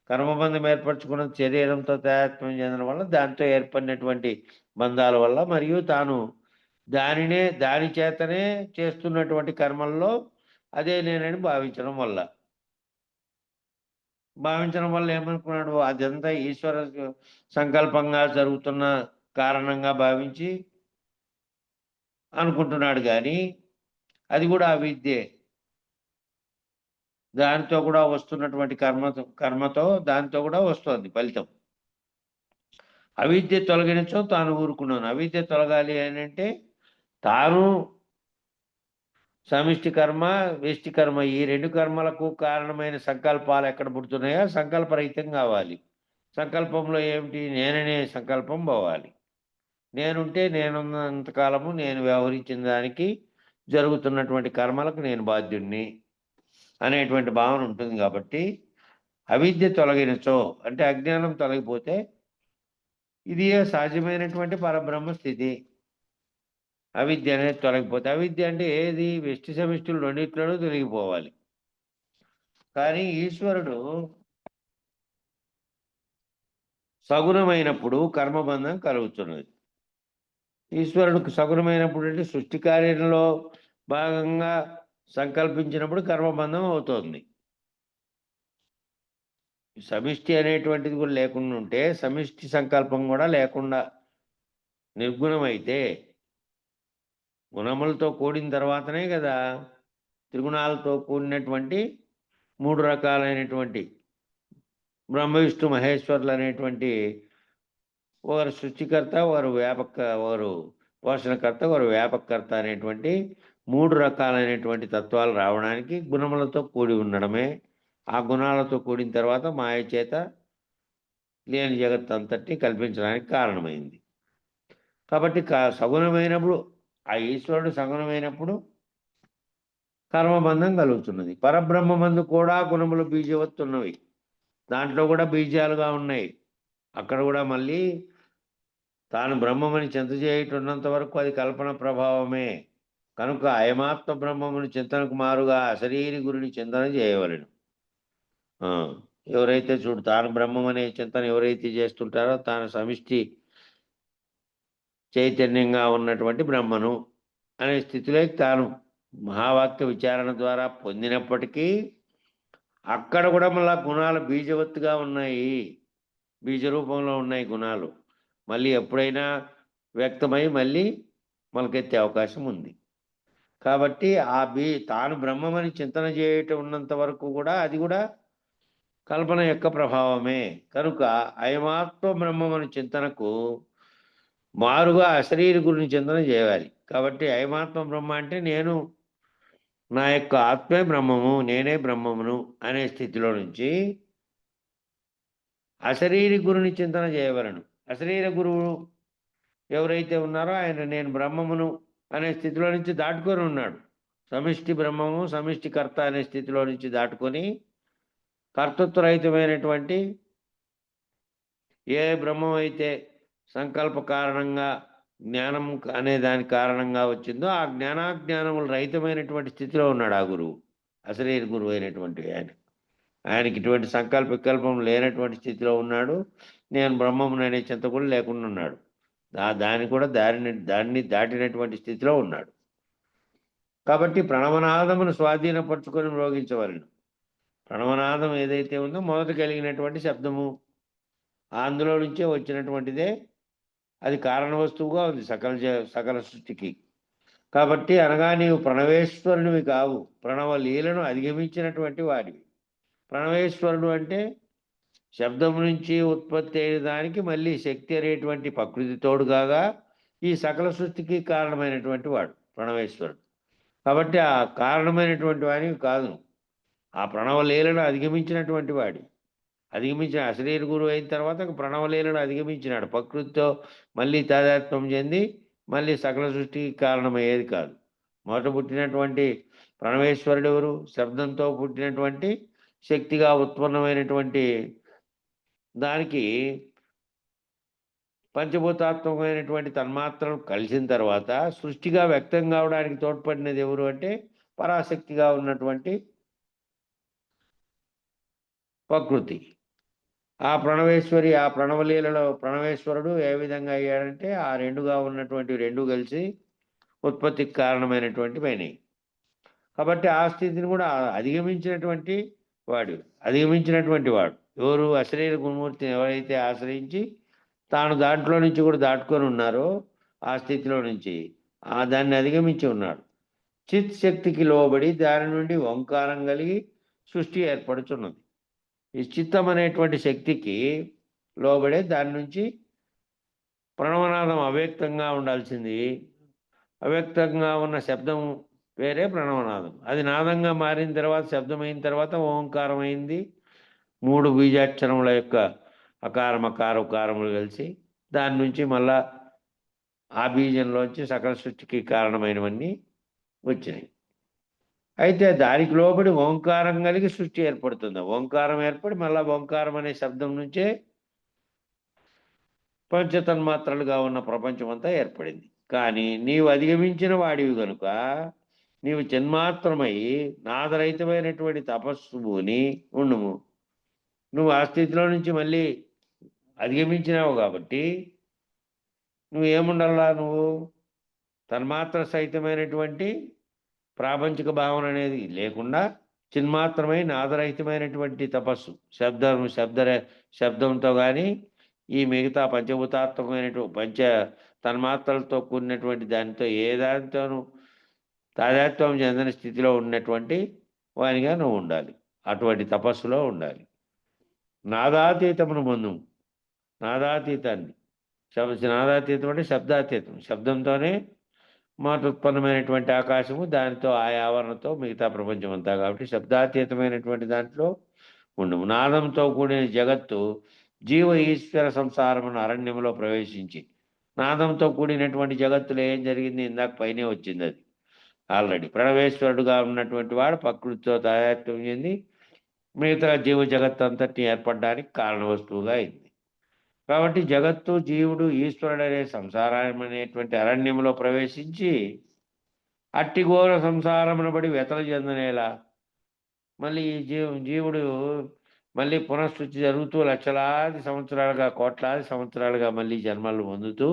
కర్మబంధం ఏర్పరచుకున్న శరీరంతో తాదాత్మ్యం చెందడం వల్ల దాంతో ఏర్పడినటువంటి బంధాల వల్ల మరియు తాను దాని చేతనే చేస్తున్నటువంటి కర్మల్లో అదే నేనని భావించడం వల్ల ఏమనుకున్నాడు? అదంతా ఈశ్వర సంకల్పంగా జరుగుతున్న కారణంగా భావించి అనుకుంటున్నాడు. కానీ అది కూడా అవిద్యే. దానితో కూడా వస్తున్నటువంటి కర్మతో దాంతో కూడా వస్తుంది ఫలితం. అవిద్య తొలగించో తాను ఊరుకున్నాను. అవిద్య తొలగాలి అని అంటే తాను సమిష్టి కర్మ వెష్టి కర్మ ఈ రెండు కర్మలకు కారణమైన సంకల్పాలు ఎక్కడ పుడుతున్నాయో సంకల్పరహితం కావాలి. సంకల్పంలో ఏమిటి? నేననే సంకల్పం పోవాలి. నేనుంటే నేనున్నంతకాలము నేను వ్యవహరించిన దానికి జరుగుతున్నటువంటి కర్మలకు నేను బాధ్యుడిని అనేటువంటి భావన ఉంటుంది. కాబట్టి అవిద్య తొలగినచో అంటే అజ్ఞానం తొలగిపోతే ఇది సహజమైనటువంటి పరబ్రహ్మ స్థితి. అవిద్య అనేది తొలగిపోతే, అవిద్య అంటే ఏది? వెష్టి సమిష్టిలు రెండిట్లోనూ తొలగిపోవాలి. కానీ ఈశ్వరుడు సగుణమైనప్పుడు కర్మబంధం కలుగుతున్నది. ఈశ్వరుడికి సగుణమైనప్పుడు అంటే సృష్టి కార్యంలో భాగంగా సంకల్పించినప్పుడు కర్మబంధం అవుతోంది. సమిష్టి అనేటువంటిది కూడా లేకుండా ఉంటే సమిష్టి సంకల్పం కూడా లేకుండా నిర్గుణమైతే గుణములతో కూడిన తర్వాతనే కదా త్రిగుణాలతో కూడినటువంటి 3 రకాలైనటువంటి బ్రహ్మ విష్ణు మహేశ్వరులు అనేటువంటి ఒకరు సృష్టికర్త, ఒకరు పోషణకర్త, ఒకరు వ్యాపకకర్త అనేటువంటి 3 రకాలైనటువంటి తత్వాలు రావడానికి గుణములతో కూడి ఉండడమే. ఆ గుణాలతో కూడిన తర్వాత మాయ చేత లేని జగత్ అంతటిని కల్పించడానికి కారణమైంది. కాబట్టి సగుణమైనప్పుడు ఆ ఈశ్వరుడు సగుణమైనప్పుడు కర్మబంధం కలుగుతున్నది. పరబ్రహ్మమందు కూడా గుణములు బీజవత్తున్నవి, దాంట్లో కూడా బీజాలుగా ఉన్నాయి. అక్కడ కూడా మళ్ళీ తాను బ్రహ్మమని చింత చేయుతున్నంత వరకు అది కల్పన ప్రభావమే. కనుక అయమాత్మ బ్రహ్మముని చింతనకు మారుగా అశరీరి గురిని చింతన చేయవలెను. ఎవరైతే తాను బ్రహ్మం అనే చింతన ఎవరైతే చేస్తుంటారో తాను సమిష్టి చైతన్యంగా ఉన్నటువంటి బ్రహ్మను అనే స్థితిలోకి తాను మహావాక్య విచారణ ద్వారా పొందినప్పటికీ అక్కడ కూడా మళ్ళా గుణాలు బీజవత్తుగా ఉన్నాయి, బీజ రూపంలో ఉన్నాయి గుణాలు. మళ్ళీ ఎప్పుడైనా వ్యక్తమై మళ్ళీ మొలకెత్తే అవకాశం ఉంది. కాబట్టి తాను బ్రహ్మమని చింతన చేయటం ఉన్నంత వరకు కూడా అది కూడా కల్పన యొక్క ప్రభావమే. కనుక అయమాత్మ బ్రహ్మమని చింతనకు మారుగా అశరీరి గురిని చింతన చేయాలి. కాబట్టి అయమాత్మ బ్రహ్మ అంటే నేను నా యొక్క ఆత్మే బ్రహ్మము, నేనే బ్రహ్మమును అనే స్థితిలో నుంచి అశరీరి గురుని చింతన చేయవలను. అశరీర గురువు ఎవరైతే ఉన్నారో ఆయన నేను బ్రహ్మమును అనే స్థితిలో నుంచి దాటుకొని ఉన్నాడు. సమిష్టి బ్రహ్మము, సమిష్టి కర్త అనే స్థితిలో నుంచి దాటుకొని కర్తృత్వరహితమైనటువంటి ఏ బ్రహ్మం అయితే సంకల్ప కారణంగా జ్ఞానం అనే దాని కారణంగా వచ్చిందో ఆ జ్ఞానాజ్ఞానములు రహితమైనటువంటి స్థితిలో ఉన్నాడు ఆ గురువు, అశరీర గురువు అయినటువంటి ఆయనకి ఇటువంటి సంకల్ప వికల్పం లేనటువంటి స్థితిలో ఉన్నాడు. నేను బ్రహ్మమును అనే చింత కూడా లేకుండా ఉన్నాడు. దాన్ని దాటినటువంటి స్థితిలో ఉన్నాడు. కాబట్టి ప్రణవనాదమును స్వాధీనపరుచుకొని మ్రోగించవలను. ప్రణవనాదం ఏదైతే ఉందో మొదట కలిగినటువంటి శబ్దము అందులో నుంచే వచ్చినటువంటిదే, అది కారణ వస్తువుగా ఉంది సకల సృష్టికి. కాబట్టి అనగా నీవు ప్రణవేశ్వరునివి కావు, ప్రణవ లీలను అధిగమించినటువంటి వాడివి. ప్రణవేశ్వరుడు అంటే శబ్దం నుంచి ఉత్పత్తి అయిన దానికి మళ్ళీ శక్తి అనేటువంటి ప్రకృతి తోడుగాగా ఈ సకల సృష్టికి కారణమైనటువంటి వాడు ప్రణవేశ్వరుడు. కాబట్టి ఆ కారణమైనటువంటి వాడివి కాదు, ఆ ప్రణవలీలను అధిగమించినటువంటి వాడి. అధిగమించిన అశరీర గురువు అయిన తర్వాత ప్రణవలీలను అధిగమించినాడు. ప్రకృతితో మళ్ళీ తాదాత్మ్యం చెంది మళ్ళీ సకల సృష్టికి కారణమయ్యేది కాదు. మొదట పుట్టినటువంటి ప్రణవేశ్వరుడు ఎవరు? శబ్దంతో పుట్టినటువంటి శక్తిగా ఉత్పన్నమైనటువంటి దానికి పంచభూతాత్మకమైనటువంటి తన్మాత్రలు కలిసిన తర్వాత సృష్టిగా వ్యక్తం కావడానికి తోడ్పడినది ఎవరు అంటే పరాశక్తిగా ఉన్నటువంటి ప్రకృతి. ఆ ప్రణవేశ్వరి, ఆ ప్రణవలీలలో ప్రణవేశ్వరుడు ఏ విధంగా అయ్యాడంటే ఆ రెండుగా ఉన్నటువంటి రెండు కలిసి ఉత్పత్తికి కారణమైనటువంటి పైన. కాబట్టి ఆ స్థితిని కూడా అధిగమించినటువంటి వాడు ఎవరు? అశరీర గురుమూర్తిని ఎవరైతే ఆశ్రయించి తాను దాంట్లో నుంచి కూడా దాటుకొని ఉన్నారో ఆ స్థితిలో నుంచి దాన్ని అధిగమించి ఉన్నాడు. చిత్ శక్తికి లోబడి దాని నుండి ఓంకారం కలిగి సృష్టి ఏర్పడుతున్నది. ఈ చిత్తం అనేటువంటి శక్తికి లోబడే దాని నుంచి ప్రణవనాదం అవ్యక్తంగా ఉండాల్సింది, అవ్యక్తంగా ఉన్న శబ్దం వేరే ప్రణవనాదం. అది నాదంగా మారిన తర్వాత శబ్దమైన తర్వాత ఓంకారం అయింది. 3 బీజాక్షరముల యొక్క అకారం అకార ఉకారములు కలిసి దాని నుంచి మళ్ళా ఆ బీజంలోంచి సకల సృష్టికి కారణమైనవన్నీ వచ్చినాయి. అయితే దానికి లోబడి ఓంకారం కలిగి సృష్టి ఏర్పడుతుంది. ఓంకారం ఏర్పడి మళ్ళా ఓంకారం అనే శబ్దం నుంచే పంచతన్మాత్రలుగా ఉన్న ప్రపంచం అంతా ఏర్పడింది. కానీ నీవు అధిగమించిన వాడివి కనుక నీవు జన్మాత్రమై నాదరహితమైనటువంటి తపస్సు భూని ఉండుము. నువ్వు ఆ స్థితిలో నుంచి మళ్ళీ అధిగమించినావు కాబట్టి నువ్వేముండాలా? నువ్వు తన్మాత్ర సహితమైనటువంటి ప్రాపంచిక భావన అనేది లేకుండా చిన్మాత్రమై నాదరహితమైనటువంటి తపస్సు శబ్దంతో కానీ ఈ మిగతా పంచభూతాత్మకమైనటువంటి పంచ తన్మాత్రలతో కూడినటువంటి దానితో ఏ దానితోనూ తాదాత్మ్యం చెందిన స్థితిలో ఉన్నటువంటి వానిగా నువ్వు ఉండాలి. అటువంటి తపస్సులో ఉండాలి. నాదాతీతమును పొందు. నాదాతీతాన్ని నాదాతీతం అంటే శబ్దాతీతం. శబ్దంతోనే మాట ఉత్పన్నమైనటువంటి ఆకాశము, దానితో ఆ ఆవరణతో మిగతా ప్రపంచం అంతా. కాబట్టి శబ్దాతీతమైనటువంటి దాంట్లో ఉండము. నాదంతో కూడిన జగత్తు జీవ ఈశ్వర సంసారమును అరణ్యంలో ప్రవేశించి, నాదంతో కూడినటువంటి జగత్తులో ఏం జరిగింది? ఇందాక పైనే వచ్చింది అది ఆల్రెడీ. ప్రణవేశ్వరుడుగా ఉన్నటువంటి వాడు ప్రకృతితో తాదాత్మ్యం చెంది మిగతా జీవ జగత్తు అంతటిని ఏర్పడడానికి కారణ వస్తువుగా అయింది. కాబట్టి జగత్తు, జీవుడు, ఈశ్వరుడు అనే సంసారం అనేటువంటి అరణ్యంలో ప్రవేశించి అట్టి ఘోర సంసారమును బడి వ్యతలు చెందనేలా మళ్ళీ ఈ జీవుడు మళ్ళీ పునఃసృష్టి జరుగుతూ లక్షలాది సంవత్సరాలుగా, కోట్లాది సంవత్సరాలుగా మళ్ళీ జన్మలు పొందుతూ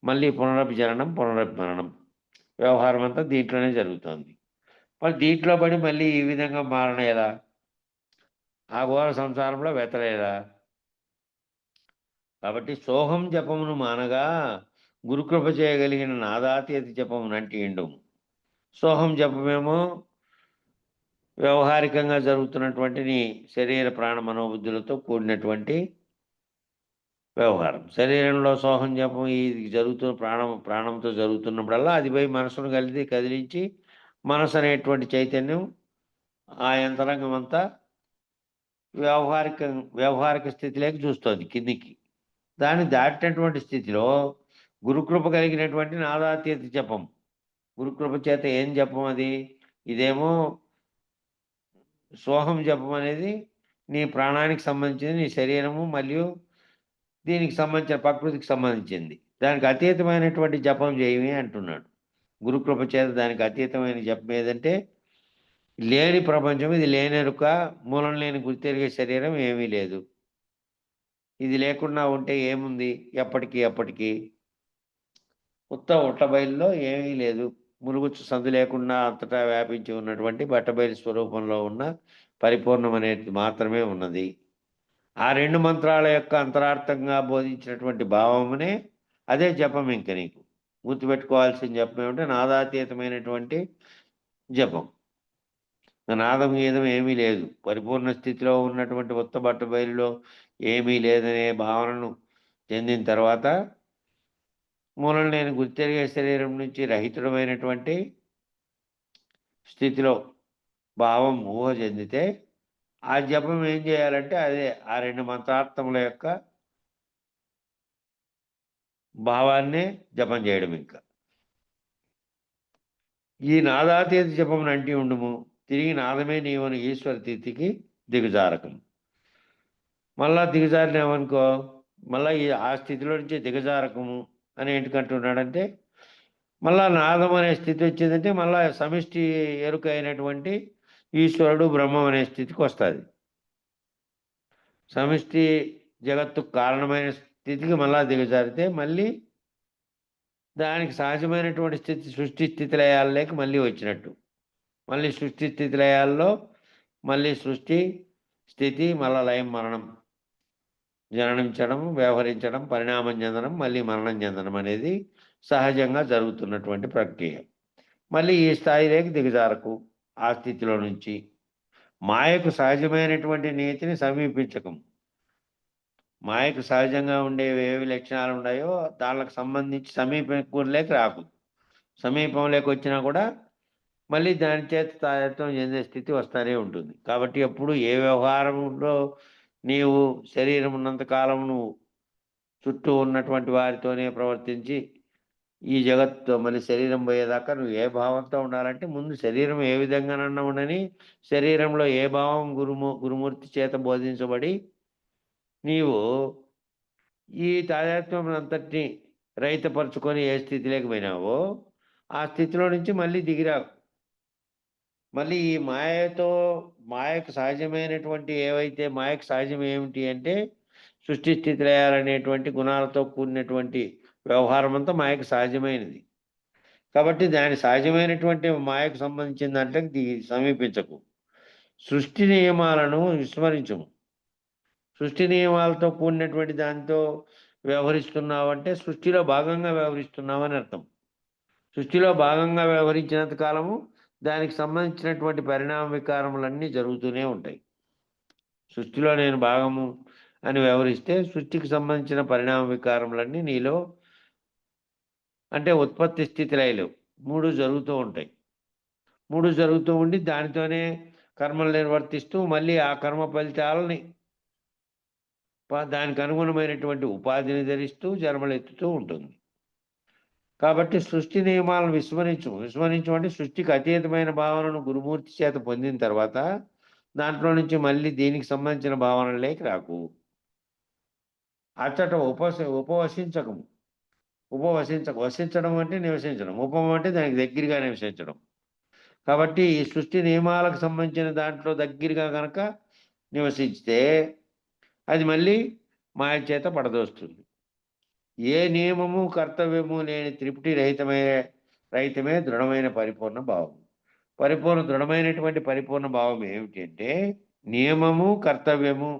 మళ్ళీ పునరభిజననం, పునరభిమరణం వ్యవహారం అంతా దీంట్లోనే జరుగుతుంది. మరి దీంట్లో పడి మళ్ళీ ఈ విధంగా మారనేలా? ఆ ఘోర సంసారంలో వెతలేదా? కాబట్టి సోహం జపమును మానగా గురుకృప చేయగలిగిన నాదాతీత జపమునంటి ఎండుము. సోహం జపమేమో వ్యవహారికంగా జరుగుతున్నటువంటి నీ శరీర ప్రాణ మనోబుద్ధులతో కూడినటువంటి వ్యవహారం. శరీరంలో సోహం జపం ఇది జరుగుతున్న ప్రాణంతో జరుగుతున్నప్పుడల్లా అది పోయి మనసును కదిలించి మనసు అనేటువంటి చైతన్యం ఆ యంత్రాంగం అంతా వ్యవహారిక స్థితిలోకి చూస్తుంది కిందికి. దాన్ని దాటినటువంటి స్థితిలో గురుకృప కలిగినటువంటి నాదాతీత జపం. గురుకృప చేత ఏం జపం అది? ఇదేమో సోహం జపం అనేది నీ ప్రాణానికి సంబంధించింది, నీ శరీరము మరియు దీనికి సంబంధించిన ప్రకృతికి సంబంధించింది. దానికి అతీతమైనటువంటి జపం చేయమి అంటున్నాడు. గురుకృప చేత దానికి అతీతమైన జపం ఏదంటే లేని ప్రపంచం, ఇది లేనెరుక, మూలం లేని గుర్తెరిగే శరీరం ఏమీ లేదు. ఇది లేకుండా ఉంటే ఏముంది? ఎప్పటికీ ఉట్టబయలులో ఏమీ లేదు. మురుగుచ్చు సందు లేకుండా అంతటా వ్యాపించి ఉన్నటువంటి బట్టబయలు స్వరూపంలో ఉన్న పరిపూర్ణం అనేది మాత్రమే ఉన్నది. ఆ రెండు మంత్రాల యొక్క అంతరార్థంగా బోధించినటువంటి భావమునే అదే జపం. ఇంక నీకు గుర్తుపెట్టుకోవాల్సిన జపం ఏమిటంటే నాదాతీతమైనటువంటి జపం. నాదం గీదం ఏమీ లేదు, పరిపూర్ణ స్థితిలో ఉన్నటువంటి ఉత్త బట్టబయలులో ఏమీ లేదనే భావనను చెందిన తర్వాత మూలం లేని గుర్తెరిగే శరీరం నుంచి రహితుడమైనటువంటి స్థితిలో భావం ఊహ చెందితే ఆ జపం ఏం చేయాలంటే అదే ఆ రెండు మంత్రార్థముల యొక్క భావాన్నే జపం చేయడం. ఇంకా ఈ నాదాతీత జపం అంటి ఉండుము. తిరిగి నాదమే నీవను ఈశ్వర స్థితికి దిగజారకం. మళ్ళా దిగజారినామనుకో మళ్ళీ ఆ స్థితిలో నుంచి దిగజారకము అని ఏంటికంటున్నాడంటే మళ్ళా నాదం అనే స్థితి వచ్చిందంటే మళ్ళా సమిష్టి ఎరుక అయినటువంటి ఈశ్వరుడు బ్రహ్మం అనే స్థితికి వస్తుంది. సమిష్టి జగత్తుకు కారణమైన స్థితికి మళ్ళా దిగజారితే మళ్ళీ దానికి సహజమైనటువంటి స్థితి సృష్టి స్థితి లయాల్లోకి మళ్ళీ వచ్చినట్టు. మళ్ళీ సృష్టి స్థితి లయాల్లో మళ్ళీ సృష్టి స్థితి, మళ్ళా లయం, మరణం, జననించడం, వ్యవహరించడం, పరిణామం చెందడం, మళ్ళీ మరణం చెందడం అనేది సహజంగా జరుగుతున్నటువంటి ప్రక్రియ. మళ్ళీ ఈ స్థాయిలోకి దిగజారకు. ఆ స్థితిలో నుంచి మాయకు సహజమైనటువంటి నీతిని సమీపించకం. మాయకు సహజంగా ఉండేవి ఏవి లక్షణాలు ఉన్నాయో దానికి సంబంధించి సమీపంలోకి రాకు. సమీపంలోకి వచ్చినా కూడా మళ్ళీ దాని చేత తాయత్వం చెందే స్థితి వస్తూనే ఉంటుంది. కాబట్టి ఎప్పుడు ఏ వ్యవహారంలో నీవు శరీరం ఉన్నంతకాలం నువ్వు చుట్టూ ఉన్నటువంటి వారితోనే ప్రవర్తించి ఈ జగత్తుతో మళ్ళీ శరీరం పోయేదాకా నువ్వు ఏ భావంతో ఉండాలంటే ముందు శరీరం ఏ విధంగానన్నా ఉండని శరీరంలో ఏ భావం గురుమూర్తి చేత బోధించబడి నీవు ఈ తాదాత్మ్యం అంతటిని రహితపరుచుకొని ఏ స్థితిలోకి పోయినావో ఆ స్థితిలో నుంచి మళ్ళీ దిగిరాకు. మళ్ళీ ఈ మాయకు సహజమైనటువంటి ఏవైతే మాయకు సహజం ఏమిటి అంటే సృష్టి స్థితి లయాలనేటువంటి గుణాలతో కూడినటువంటి వ్యవహారం అంతా మాయకు సహజమైనది. కాబట్టి దాని సహజమైనటువంటి మాయకు సంబంధించిన దాంట్లో సమీపించకు. సృష్టి నియమాలను విస్మరించము. సృష్టి నియమాలతో కూడినటువంటి దాంతో వ్యవహరిస్తున్నావంటే సృష్టిలో భాగంగా వ్యవహరిస్తున్నావని అర్థం. సృష్టిలో భాగంగా వ్యవహరించినంత కాలము దానికి సంబంధించినటువంటి పరిణామ వికారములన్నీ జరుగుతూనే ఉంటాయి. సృష్టిలో నేను భాగము అని వ్యవహరిస్తే సృష్టికి సంబంధించిన పరిణామ వికారములన్నీ నీలో అంటే ఉత్పత్తి స్థితి లయలు 3 జరుగుతూ ఉంటాయి. 3 జరుగుతూ ఉండి దానితోనే కర్మలు నిర్వర్తిస్తూ మళ్ళీ ఆ కర్మ ఫలితాలని దానికి అనుగుణమైనటువంటి ఉపాధిని ధరిస్తూ జన్మలెత్తుతూ ఉంటుంది. కాబట్టి సృష్టి నియమాలను విస్మరించు అంటే సృష్టికి అతీతమైన భావనను గురుమూర్తి చేత పొందిన తర్వాత దాంట్లో నుంచి మళ్ళీ దీనికి సంబంధించిన భావనలేకి రాకు. అచ్చట ఉపవసించకము. వసించడం అంటే నివసించడం, ఉపమం అంటే దానికి దగ్గరగా నివసించడం. కాబట్టి ఈ సృష్టి నియమాలకు సంబంధించిన దాంట్లో దగ్గరగా కనుక నివసించితే అది మళ్ళీ మాయ చేత పడదోస్తుంది. ఏ నియమము కర్తవ్యము లేని త్రిపుటి రహితమే దృఢమైన పరిపూర్ణ భావం. దృఢమైనటువంటి పరిపూర్ణ భావం ఏమిటి అంటే నియమము కర్తవ్యము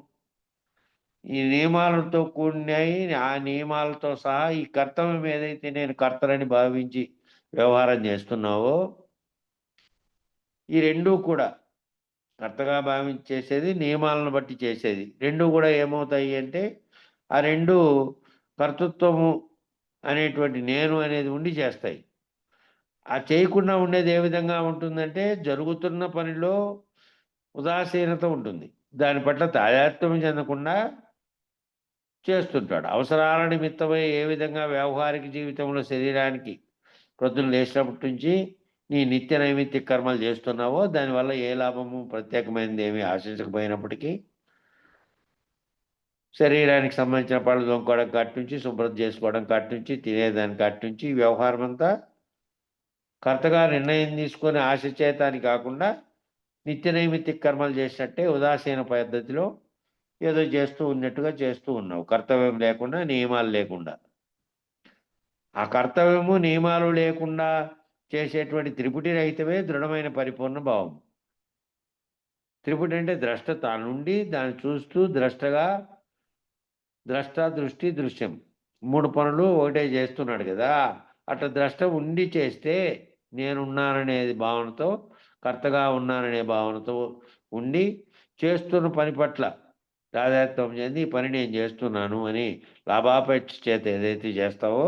ఈ నియమాలతో కూడినాయి. ఆ నియమాలతో సహా ఈ కర్తవ్యం ఏదైతే నేను కర్తలని భావించి వ్యవహారం చేస్తున్నావో ఈ రెండూ కూడా కర్తగా భావించి చేసేది, నియమాలను బట్టి చేసేది, రెండూ కూడా ఏమవుతాయి అంటే ఆ రెండు కర్తృత్వము అనేటువంటి నేను అనేది ఉండి చేస్తాయి. ఆ చేయకుండా ఉండేది ఏ విధంగా ఉంటుందంటే జరుగుతున్న పనిలో ఉదాసీనత ఉంటుంది. దాని పట్ల తాదాత్మ్యం చెందకుండా చేస్తుంటాడు. అవసరాల నిమిత్తమై ఏ విధంగా వ్యవహారిక జీవితంలో శరీరానికి ప్రొద్దున లేచినప్పటి నుంచి నీ నిత్య నైమిత్య కర్మలు చేస్తున్నావో దానివల్ల ఏ లాభము ప్రత్యేకమైనది ఏమీ ఆశించకపోయినప్పటికీ శరీరానికి సంబంధించిన పళ్ళు దొంగకోవడం కాటి నుంచి శుభ్రత చేసుకోవడం కాటి నుంచి తినేదాని కాటి నుంచి వ్యవహారం అంతా కర్తగా నిర్ణయం తీసుకొని ఆశ చేతాని కాకుండా నిత్య నైమిత్తిక కర్మలు చేసినట్టే ఉదాసీన పద్ధతిలో ఏదో చేస్తూ ఉన్నట్టుగా చేస్తూ ఉన్నావు, కర్తవ్యం లేకుండా నియమాలు లేకుండా. ఆ కర్తవ్యము నియమాలు లేకుండా చేసేటువంటి త్రిపుటి రహితమే దృఢమైన పరిపూర్ణ భావం. త్రిపుటి అంటే ద్రష్ట తానుండి దాన్ని చూస్తూ ద్రష్ట దృష్టి దృశ్యం 3 పనులు ఒకటే చేస్తున్నాడు కదా. అట్లా ద్రష్ట ఉండి చేస్తే నేనున్నాననే భావనతో కర్తగా ఉన్నాననే భావనతో ఉండి చేస్తున్న పని పట్ల తాదాత్మ్యం చెంది ఈ పని నేను చేస్తున్నాను అని లాభాపేక్ష చేత ఏదైతే చేస్తావో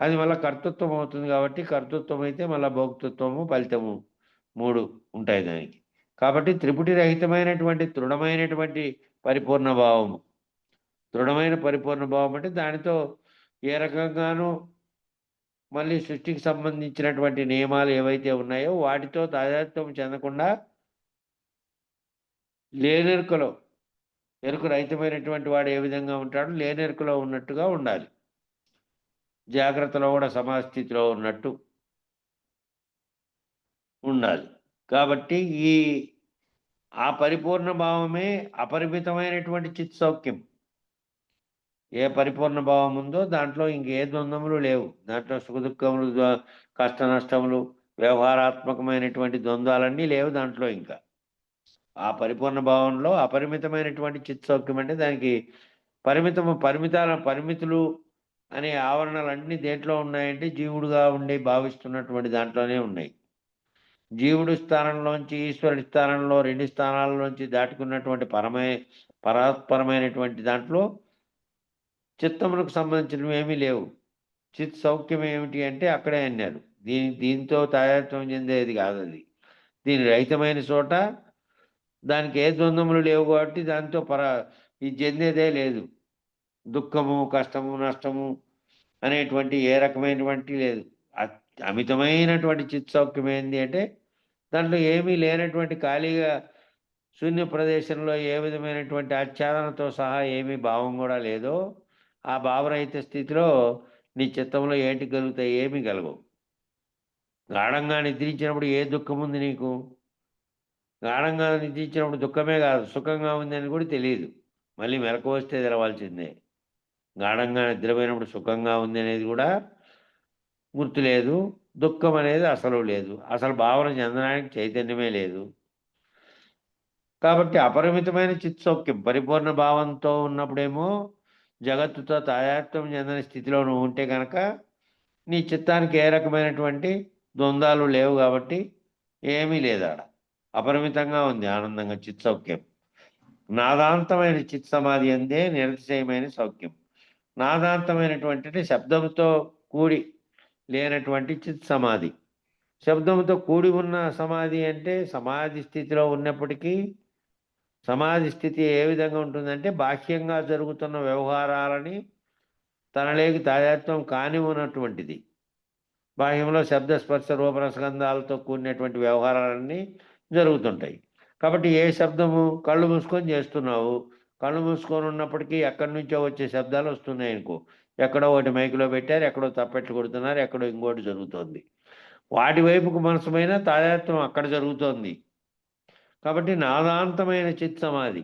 అది మళ్ళీ కర్తృత్వం అవుతుంది. కాబట్టి కర్తృత్వం అయితే మళ్ళీ భోక్తృత్వము ఫలితము 3 ఉంటాయి దానికి. కాబట్టి త్రిపుటి రహితమైనటువంటి దృఢమైనటువంటి పరిపూర్ణ భావము. దృఢమైన పరిపూర్ణ భావం అంటే దానితో ఏ రకంగానూ మళ్ళీ సృష్టికి సంబంధించినటువంటి నియమాలు ఏవైతే ఉన్నాయో వాటితో తాదాత్మ్యం చెందకుండా లేనెరుకలో ఎరుక రహితమైనటువంటి వాడు ఏ విధంగా ఉంటాడు లేనెరుకలో ఉన్నట్టుగా ఉండాలి. జాగ్రత్తలో కూడా సమాస్థితిలో ఉన్నట్టు ఉండాలి. కాబట్టి ఆ పరిపూర్ణ భావమే అపరిమితమైనటువంటి చిత్ సౌఖ్యం. ఏ పరిపూర్ణ భావం ఉందో దాంట్లో ఇంకే ద్వంద్వములు లేవు. దాంట్లో సుఖదుఖములు కష్ట నష్టములు వ్యవహారాత్మకమైనటువంటి ద్వంద్వాలన్నీ లేవు దాంట్లో. ఇంకా ఆ పరిపూర్ణ భావంలో అపరిమితమైనటువంటి చిత్ సౌఖ్యం అంటే దానికి పరిమితులు అనే ఆవరణలన్నీ దేంట్లో ఉన్నాయంటే జీవుడుగా ఉండి భావిస్తున్నటువంటి దాంట్లోనే ఉన్నాయి. జీవుడి స్థానంలోంచి ఈశ్వరుడి స్థానంలో 2 స్థానాలలోంచి దాటుకున్నటువంటి పరాత్పరమైనటువంటి దాంట్లో చిత్తములకు సంబంధించినవి ఏమీ లేవు. చిత్ సౌఖ్యం ఏమిటి అంటే అక్కడే అన్నారు. దీంతో తాదాత్మ్యం చెందేది కాదు అది. దీని రహితమైన చోట దానికి ఏ ద్వంద్వములు లేవు కాబట్టి దాంతో ఇది చెందేదే లేదు. దుఃఖము కష్టము నష్టము అనేటువంటి ఏ రకమైనటువంటి లేదు. అమితమైనటువంటి చిత్ సౌఖ్యం ఏంది అంటే దాంట్లో ఏమీ లేనటువంటి ఖాళీగా శూన్య ప్రదేశంలో ఏ విధమైనటువంటి ఆచ్ఛాదనతో సహా ఏమీ భావం కూడా లేదో ఆ భావరహిత స్థితిలో నీ చిత్తంలో ఏంటి కలుగుతాయి? ఏమీ కలగవు. గాఢంగా నిద్రించినప్పుడు ఏ దుఃఖం ఉంది నీకు? గాఢంగా నిద్రించినప్పుడు దుఃఖమే కాదు సుఖంగా ఉంది అని కూడా తెలియదు. మళ్ళీ మెలకు వస్తే తెలవాల్సిందే. గాఢంగా నిద్రపోయినప్పుడు సుఖంగా ఉంది అనేది కూడా గుర్తులేదు. దుఃఖం అనేది అసలు లేదు, అసలు భావన చెందడానికి చైతన్యమే లేదు. కాబట్టి అపరిమితమైన చిత్సౌఖ్యం పరిపూర్ణ భావంతో ఉన్నప్పుడేమో జగత్తుతో తాదాత్మ్యం చెందని స్థితిలో నువ్వు ఉంటే కనుక నీ చిత్తానికి ఏ రకమైనటువంటి ద్వంద్వాలు లేవు, కాబట్టి ఏమీ లేదు ఆడ, అపరిమితంగా ఉంది ఆనందంగా చిత్సౌఖ్యం. నాదాంతమైన చిత్ సమాధి అందే నిరతిశయమైన సౌఖ్యం. నాదాంతమైనటువంటి శబ్దంతో కూడి లేనటువంటి చిత్ సమాధి. శబ్దంతో కూడి ఉన్న సమాధి అంటే సమాధి స్థితిలో ఉన్నప్పటికీ సమాధి స్థితి ఏ విధంగా ఉంటుందంటే బాహ్యంగా జరుగుతున్న వ్యవహారాలని తనలేకి తాదాత్మ్యం కానివ్వనటువంటిది. బాహ్యంలో శబ్ద స్పర్శ రూపరసగంధాలతో కూడినటువంటి వ్యవహారాలన్నీ జరుగుతుంటాయి. కాబట్టి ఏ శబ్దము కళ్ళు మూసుకొని చేస్తున్నావు, కళ్ళు మూసుకొని ఉన్నప్పటికీ ఎక్కడి నుంచో వచ్చే శబ్దాలు వస్తున్నాయి అనుకో, ఎక్కడో ఒకటి మైకులో పెట్టారు, ఎక్కడో తప్పెట్లు కొడుతున్నారు, ఎక్కడో ఇంకోటి జరుగుతోంది. వాటి వైపుకు మనసుమైన తాదాత్మ్యం అక్కడ జరుగుతోంది. కాబట్టి నాదాంతమైన చిత్ సమాధి,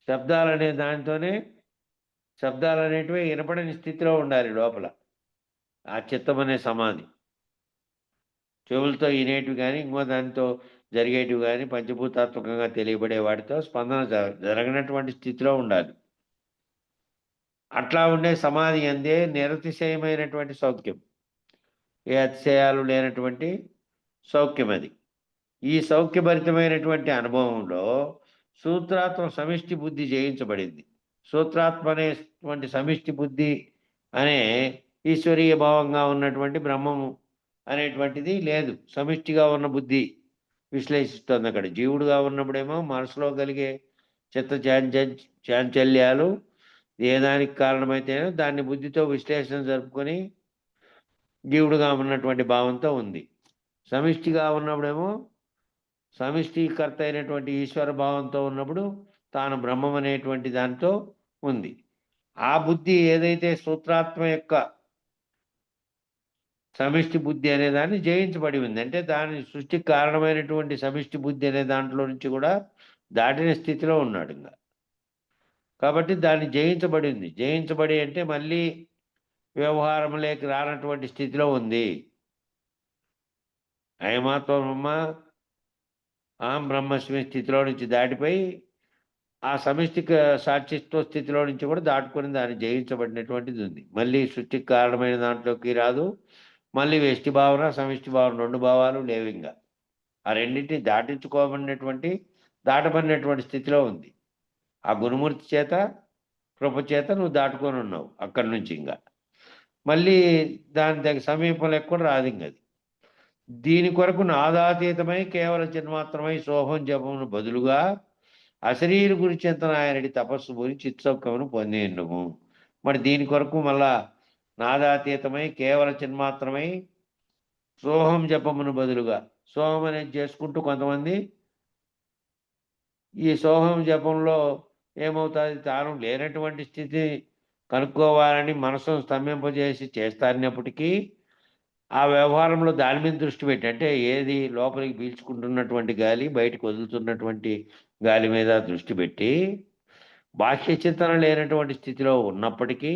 శబ్దాలనే దానితోనే శబ్దాలు అనేటివి వినపడని స్థితిలో ఉండాలి లోపల. ఆ చిత్తం అనే సమాధి చెవులతో వినేటివి కానీ ఇంకో దానితో జరిగేటివి కానీ పంచభూతాత్మకంగా తెలియబడే వాటితో స్పందన జరగనటువంటి స్థితిలో ఉండాలి. అట్లా ఉండే సమాధి అందే నిరతిశయమైనటువంటి సౌఖ్యం, ఏ అతిశయాలు లేనటువంటి సౌఖ్యం అది. ఈ సౌఖ్యభరితమైనటువంటి అనుభవంలో సూత్రాత్మ సమిష్టి బుద్ధి జయించబడింది. సూత్రాత్మ అనేటువంటి సమిష్టి బుద్ధి అనే ఈశ్వరీయ భావంగా ఉన్నటువంటి బ్రహ్మము అనేటువంటిది లేదు, సమిష్టిగా ఉన్న బుద్ధి విశ్లేషిస్తుంది. అక్కడ జీవుడుగా ఉన్నప్పుడేమో మనసులో కలిగే చిత్త చాంచల్యాలు ఏ దానికి కారణమైతేనో దాన్ని బుద్ధితో విశ్లేషణ జరుపుకొని జీవుడుగా ఉన్నటువంటి భావంతో ఉంది. సమిష్టిగా ఉన్నప్పుడేమో సమిష్టికర్త అయినటువంటి ఈశ్వర భావంతో ఉన్నప్పుడు తాను బ్రహ్మం అనేటువంటి దాంతో ఉంది. ఆ బుద్ధి ఏదైతే సూత్రాత్మ యొక్క సమిష్టి బుద్ధి అనే దాన్ని జయించబడి ఉంది, అంటే దాని సృష్టికి కారణమైనటువంటి సమిష్టి బుద్ధి అనే దాంట్లో నుంచి కూడా దాటిన స్థితిలో ఉన్నాడు ఇంకా. కాబట్టి దాన్ని జయించబడింది. జయించబడి అంటే మళ్ళీ వ్యవహారంలోకి రానటువంటి స్థితిలో ఉంది. అయమాత్మ ఆం బ్రహ్మస్మి స్థితిలో నుంచి దాటిపోయి ఆ సమిష్టి సాక్షిత్వ స్థితిలో నుంచి కూడా దాటుకొని దాన్ని జయించబడినటువంటిది ఉంది. మళ్ళీ సృష్టికి కారణమైన దాంట్లోకి రాదు. మళ్ళీ వ్యష్టి భావన సమిష్టి భావన రెండు భావాలు లేవు ఇంకా. ఆ రెండింటిని దాటబడినటువంటి స్థితిలో ఉంది. ఆ గురుమూర్తి చేత కృప చేత నువ్వు దాటుకొని ఉన్నావు అక్కడి నుంచి. ఇంకా మళ్ళీ దాని దగ్గర సమీపంలో కూడా రాదు ఇంక అది. దీని కొరకు నాదాతీతమై కేవల చిన్మాత్రమై సోహం జపమును బదులుగా అశరీర గురి చింతనాయనడి తపస్సు పోయి చిత్సౌఖ్యమును పొందేండుము. మరి దీని కొరకు మళ్ళా నాదాతీతమై కేవల చిన్మాత్రమై సోహం జపమును బదులుగా సోహం అనేది చేసుకుంటూ కొంతమంది ఈ సోహం జపంలో ఏమవుతుంది, తాను లేనటువంటి స్థితి కనుక్కోవాలని మనసును స్తంభింపజేసి చేస్తారన్నప్పటికీ ఆ వ్యవహారంలో దాని మీద దృష్టి పెట్టి, అంటే ఏది లోపలికి పీల్చుకుంటున్నటువంటి గాలి బయటకు వదులుతున్నటువంటి గాలి మీద దృష్టి పెట్టి బాహ్య చింతన లేనటువంటి స్థితిలో ఉన్నప్పటికీ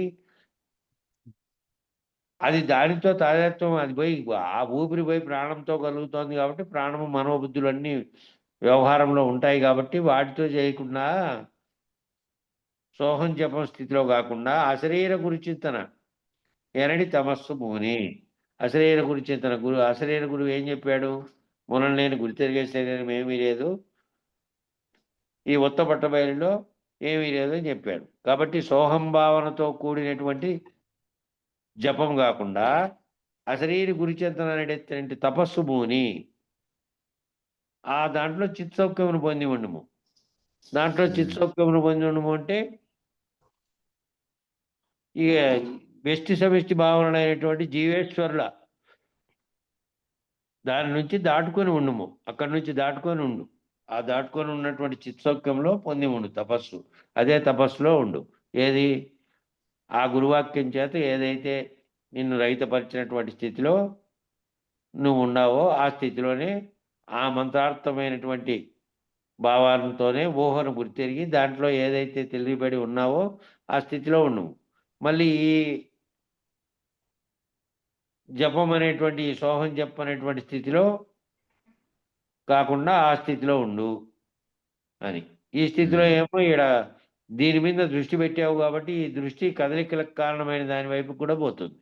అది దానితో తాదాత్మ్యం అది పోయి ఆ ఊపిరి పోయి ప్రాణంతో కలుగుతోంది. కాబట్టి ప్రాణము మనోబుద్ధులు అన్నీ వ్యవహారంలో ఉంటాయి. కాబట్టి వాటితో చేయకుండా సోహం జపం స్థితిలో కాకుండా అశరీర గురు చింతన ఎనడి తమస్సు భూని. అశరీర గురు చింతన అశరీర గురువు ఏం చెప్పాడు, మనం నేను గురి తిరిగే శరీరం ఏమీ లేదు, ఈ ఉత్త పట్టబయలులో ఏమీ లేదు అని చెప్పాడు. కాబట్టి సోహం భావనతో కూడినటువంటి జపం కాకుండా అశరీర గురి చింతన అనేటువంటి తపస్సు భూని ఆ దాంట్లో చిత్సౌఖ్యమును పొంది ఉండము. దాంట్లో చిత్సౌఖ్యమును పొంది ఉండము అంటే ఈ వ్యష్టి సమిష్టి భావనైనటువంటి జీవేశ్వరుల దాని నుంచి దాటుకొని ఉండము. అక్కడి నుంచి దాటుకొని ఉండు. ఆ దాటుకొని ఉన్నటువంటి చిత్సౌఖ్యంలో పొంది ఉండు తపస్సు. అదే తపస్సులో ఉండు. ఏది ఆ గురువాక్యం చేత ఏదైతే నిన్ను రహితపరిచినటువంటి స్థితిలో నువ్వు ఉన్నావో ఆ స్థితిలోనే ఆ మంత్రార్థమైనటువంటి భావాలతోనే ఊహను గుర్తిరిగి దాంట్లో ఏదైతే తెలియబడి ఉన్నావో ఆ స్థితిలో ఉండవు. మళ్ళీ ఈ జపం అనేటువంటి ఈ సోహం జపం అనేటువంటి స్థితిలో కాకుండా ఆ స్థితిలో ఉండు అని. ఈ స్థితిలో ఏమో ఈడ దీని మీద దృష్టి పెట్టావు కాబట్టి ఈ దృష్టి కదలికలకు కారణమైన దాని వైపు కూడా పోతుంది.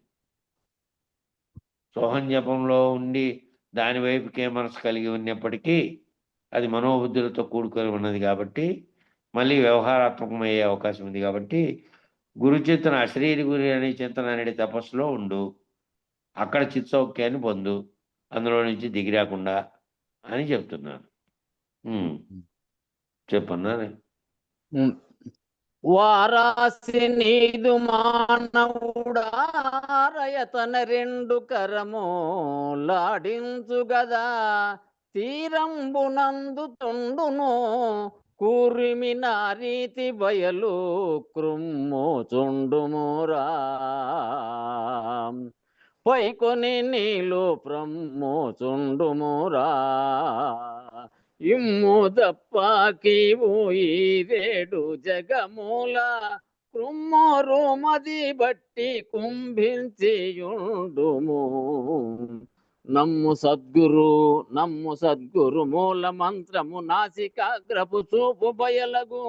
సోహం జపంలో ఉండి దాని వైపుకే మనసు కలిగి ఉన్నప్పటికీ అది మనోబుద్ధులతో కూడుకొని ఉన్నది కాబట్టి మళ్ళీ వ్యవహారాత్మకమయ్యే అవకాశం ఉంది కాబట్టి గురు చింతన అశరీరి గురి అనే చింతన అనేది తపస్సులో ఉండు, అక్కడ చిత్సౌక్యాన్ని పొందు, అందులో నుంచి దిగిరాకుండా అని చెప్తున్నాను. చెప్పన్నాను. వారాసి నీదు మానవుడా రయతన రెండు కరములాడించు గదా తీరంబునందు తొండును కూరిమి నారీతి బయలు క్రుమ్ము చుండుమురా పైకొని నీళ్ళు ప్రమ్ము చుండుమురా ఇమ్ము దప్పాకి ఊరేడు జగమూల కృమ్మోరు మది బట్టి కుంభించియుండుము నమ్ము సద్గురు మూల మంత్రము నాసికాగ్రపు చూపు బయలగు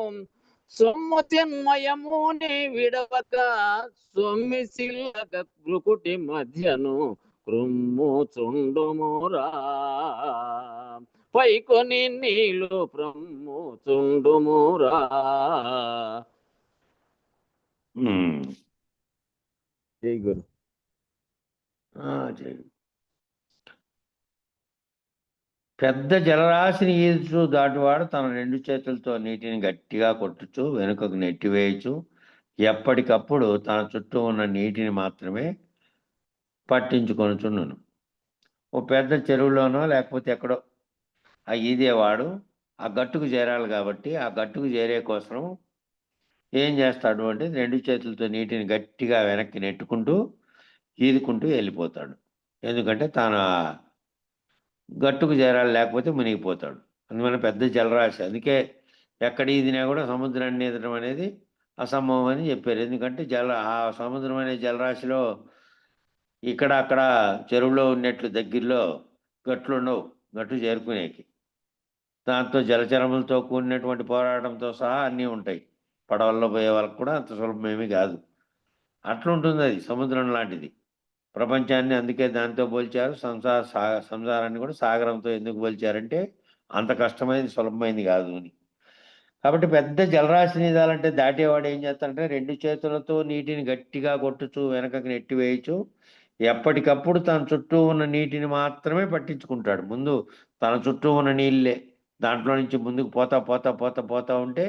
సొమ్ము చిన్మయముని విడవక సొమ్మి సిల్లక కృకుటి మధ్యను కృమ్ము చుండుమురా పైకొని నీళ్ళు ప్రమ్ము చుండుమురా. జై గురు. పెద్ద జలరాశిని ఈదుచు దాటివాడు తన రెండు చేతులతో నీటిని గట్టిగా కొట్టుచు వెనుకకు నెట్టివేయచు ఎప్పటికప్పుడు తన చుట్టూ ఉన్న నీటిని మాత్రమే పట్టించుకొనుచున్నాను. ఓ పెద్ద చెరువులోనో లేకపోతే ఎక్కడో ఆ ఈదేవాడు ఆ గట్టుకు చేరాలి కాబట్టి ఆ గట్టుకు చేరే కోసం ఏం చేస్తాడు అంటే రెండు చేతులతో నీటిని గట్టిగా వెనక్కి నెట్టుకుంటూ ఈదుకుంటూ వెళ్ళిపోతాడు. ఎందుకంటే తాను గట్టుకు చేరాలి, లేకపోతే మునిగిపోతాడు. అందువల్ల పెద్ద జలరాశి, అందుకే ఎక్కడ ఈదినా కూడా సముద్రాన్ని ఈదడం అనేది అసంభవం అని చెప్పారు. ఎందుకంటే ఆ సముద్రం అనే జలరాశిలో ఇక్కడ అక్కడ చెరువులో ఉన్నట్లు దగ్గరలో గట్లు ఉండవు, గట్టు చేరుకునేకి. దాంతో జలచరములతో కూడినటువంటి పోరాటంతో సహా అన్నీ ఉంటాయి. పడవల్లో పోయే వాళ్ళకు కూడా అంత సులభమేమీ కాదు. అట్లుంటుంది అది, సముద్రం లాంటిది. ప్రపంచాన్ని అందుకే దాంతో పోల్చారు. సంసారాన్ని కూడా సాగరంతో ఎందుకు పోల్చారంటే అంత కష్టమైనది సులభమైంది కాదు అని. కాబట్టి పెద్ద జలరాశిని ఇదాలంటే దాటేవాడు ఏం చేస్తాడంటే రెండు చేతులతో నీటిని గట్టిగా కొట్టుచు వెనకకి నెట్టివేయచ్చు ఎప్పటికప్పుడు తన చుట్టూ ఉన్న నీటిని మాత్రమే పట్టించుకుంటాడు. ముందు తన చుట్టూ ఉన్న నీళ్ళే, దాంట్లో నుంచి ముందుకు పోతా పోతా పోతా పోతా ఉంటే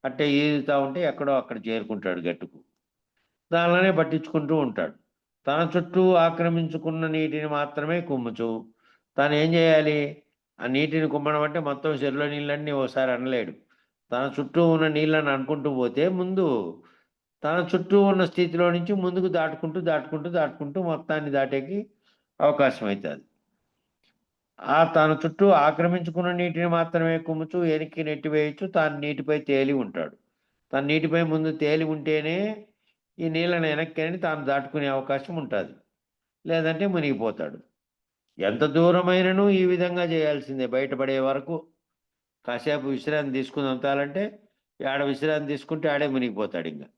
అట్టే ఈదుతూ ఉంటే ఎక్కడో అక్కడ చేరుకుంటాడు గట్టుకు. దానిలోనే పట్టించుకుంటూ ఉంటాడు. తన చుట్టూ ఆక్రమించుకున్న నీటిని మాత్రమే కుమ్ముచు తాను ఏం చేయాలి? ఆ నీటిని కుమ్మడం అంటే మొత్తం చెరువులో నీళ్ళన్నీ ఓసారి అనలేడు. తన చుట్టూ ఉన్న నీళ్ళని అనుకుంటూ పోతే ముందు తన చుట్టూ ఉన్న స్థితిలో నుంచి ముందుకు దాటుకుంటూ దాటుకుంటూ దాటుకుంటూ మొత్తాన్ని దాటేకి అవకాశం అవుతుంది. ఆ తన చుట్టూ ఆక్రమించుకున్న నీటిని మాత్రమే కుమ్ముచు వెనక్కి నెట్టివేయచ్చు. తాను నీటిపై తేలి ఉంటాడు. తన నీటిపై ముందు తేలి ఉంటేనే ఈ నీళ్ళని వెనక్కి తాను దాటుకునే అవకాశం ఉంటుంది, లేదంటే మునిగిపోతాడు. ఎంత దూరమైనను ఈ విధంగా చేయాల్సిందే. బయటపడే వరకు కాసేపు విశ్రాంతి తీసుకుని అంతాలంటే ఆడ విశ్రాంతి తీసుకుంటే ఆడే మునిగిపోతాడు. ఇంకా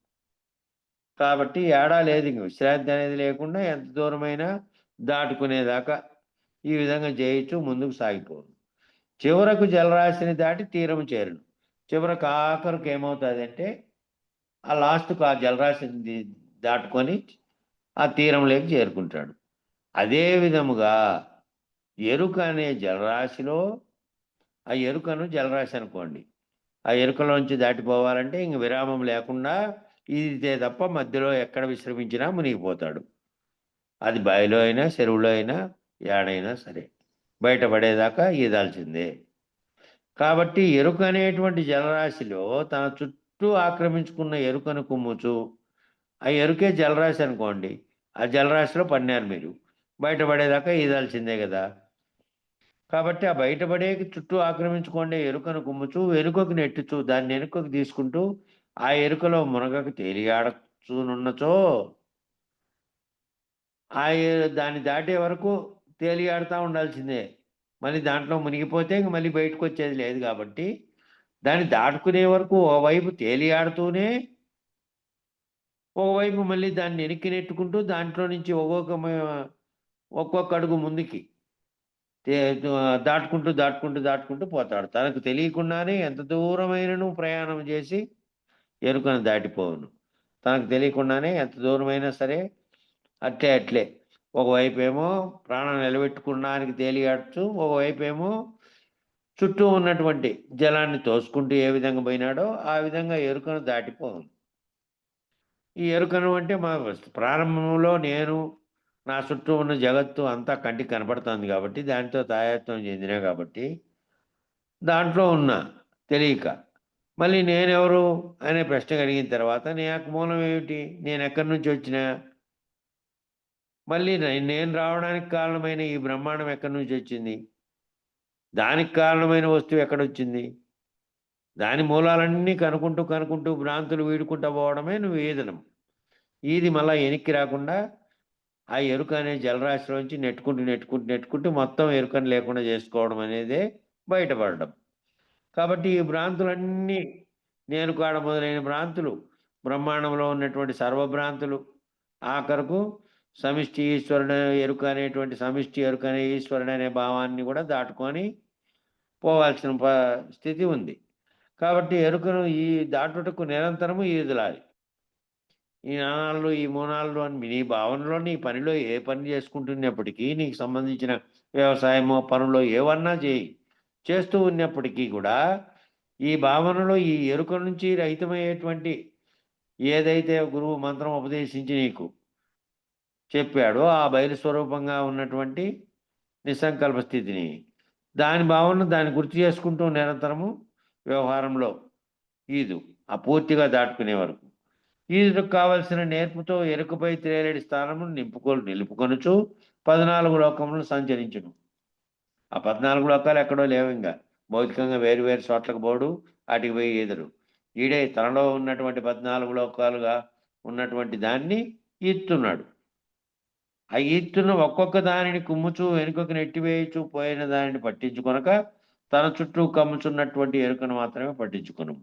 కాబట్టి ఏడా లేదు, ఇంక విశ్రాంతి అనేది లేకుండా ఎంత దూరమైనా దాటుకునేదాకా ఈ విధంగా చేయొచ్చు. ముందుకు సాగిపోదు. చివరకు జలరాశిని దాటి తీరం చేరును. చివరకు ఆఖరికి ఏమవుతుంది అంటే ఆ లాస్ట్కు ఆ జలరాశిని దాటుకొని ఆ తీరంలోకి చేరుకుంటాడు. అదే విధముగా ఎరుక అనే జలరాశిలో ఆ ఎరుకను జలరాశి అనుకోండి. ఆ ఎరుకలోంచి దాటిపోవాలంటే ఇంక విరామం లేకుండా ఈదితే తప్ప మధ్యలో ఎక్కడ విశ్రమించినా మునిగిపోతాడు. అది బావిలో అయినా చెరువులో అయినా ఏడైనా సరే బయటపడేదాకా ఈదాల్సిందే. కాబట్టి ఎరుక అనేటువంటి జలరాశిలో తన చుట్టూ ఆక్రమించుకున్న ఎరుకను కుమ్ముచు ఆ ఎరుకే జలరాశి అనుకోండి. ఆ జలరాశిలో పడినారు మీరు, బయటపడేదాకా ఈదాల్సిందే కదా. కాబట్టి ఆ బయటపడే చుట్టూ ఆక్రమించుకోండి ఎరుకను కుమ్ముచు వెనుకకు నెట్టుచు దాన్ని వెనుకకు తీసుకుంటూ ఆ ఎరుకలో మునగకు తేలియాడచునున్నచో దాన్ని దాటే వరకు తేలియాడుతూ ఉండాల్సిందే. మళ్ళీ దాంట్లో మునిగిపోతే ఇంక మళ్ళీ బయటకు వచ్చేది లేదు కాబట్టి దాన్ని దాటుకునే వరకు ఓవైపు తేలియాడుతూనే ఒకవైపు మళ్ళీ దాన్ని వెనక్కి నెట్టుకుంటూ దాంట్లో నుంచి ఒక్కొక్క అడుగు ముందుకి దాటుకుంటూ దాటుకుంటూ దాటుకుంటూ పోతాడు. తనకు తెలియకుండానే ఎంత దూరమైనను ప్రయాణం చేసి ఎరుకను దాటిపోవును. తనకు తెలియకుండానే ఎంత దూరమైనా సరే అట్లే ఒకవైపు ఏమో ప్రాణం నిలబెట్టుకోవడానికి తేలియాడచ్చు, ఒకవైపు ఏమో చుట్టూ ఉన్నటువంటి జలాన్ని తోసుకుంటూ ఏ విధంగా పోయినాడో ఆ విధంగా ఎరుకను దాటిపోవును. ఈ ఎరుకను అంటే మా ప్రారంభంలో నేను నా చుట్టూ ఉన్న జగత్తు అంతా కంటికి కనపడుతుంది కాబట్టి దానితో తాయత్వం చెందినా కాబట్టి దాంట్లో ఉన్నా తెలియక మళ్ళీ నేనెవరు అనే ప్రశ్న కలిగిన తర్వాత నాకు మూలం ఏమిటి, నేను ఎక్కడి నుంచి వచ్చినా, మళ్ళీ నేను రావడానికి కారణమైన ఈ బ్రహ్మాండం ఎక్కడి నుంచి వచ్చింది, దానికి కారణమైన వస్తువు ఎక్కడొచ్చింది, దాని మూలాలన్నీ కనుక్కుంటూ భ్రాంతులు వీడుకుంటూ పోవడమే నువ్వు ఈదనం. ఇది మళ్ళీ వెనక్కి రాకుండా ఆ ఎరుక అనే జలరాశిలోంచి నెట్టుకుంటూ మొత్తం ఎరుకను లేకుండా చేసుకోవడం అనేదే బయటపడడం. కాబట్టి ఈ భ్రాంతులన్నీ నేను కాడ మొదలైన భ్రాంతులు, బ్రహ్మాండంలో ఉన్నటువంటి సర్వభ్రాంతులు, ఆఖరకు సమిష్టి ఈశ్వరుడు ఎరుక అనేటువంటి సమిష్టి ఎరుక అనే ఈశ్వరుడు అనే భావాన్ని కూడా దాటుకొని పోవాల్సిన స్థితి ఉంది. కాబట్టి ఎరుకను ఈ దాటుటకు నిరంతరము ఈదులాలి. ఈ నాణాలు ఈ మూనాళ్ళు అని నీ భావనలో నీ పనిలో ఏ పని చేసుకుంటున్నప్పటికీ నీకు సంబంధించిన వ్యవసాయమో పనులో ఏవన్నా చేస్తూ ఉన్నప్పటికీ కూడా ఈ భావనలో ఈ ఎరుక నుంచి రహితమయ్యేటువంటి ఏదైతే గురువు మంత్రం ఉపదేశించి నీకు చెప్పాడో ఆ బయలు స్వరూపంగా ఉన్నటువంటి నిస్సంకల్ప స్థితిని, దాని భావనను దాన్ని గుర్తు చేసుకుంటూ నిరంతరము వ్యవహారంలో ఈదు ఆ పూర్తిగా దాటుకునే వరకు. ఈదుకు కావలసిన నేర్పుతో ఎరుకపై తేలేడి స్థానమును నిలుపుకొనుచు 14 లోకములను సంచరించును. ఆ 14 లోకాలు ఎక్కడో లేవు, ఇంకా భౌతికంగా వేరు చోట్లకు పోడు, వాటికి పోయి ఈదరు. ఈడే తనలో ఉన్నటువంటి 14 లోకాలుగా ఉన్నటువంటి దాన్ని ఈత్తున్నాడు. ఆ ఈత్తున్న ఒక్కొక్క దానిని కుమ్ముచు వెనుకకు నెట్టివేయచు పోయిన దానిని పట్టించుకొనక తన చుట్టూ కమ్ముచున్నటువంటి ఎరుకను మాత్రమే పట్టించుకొను.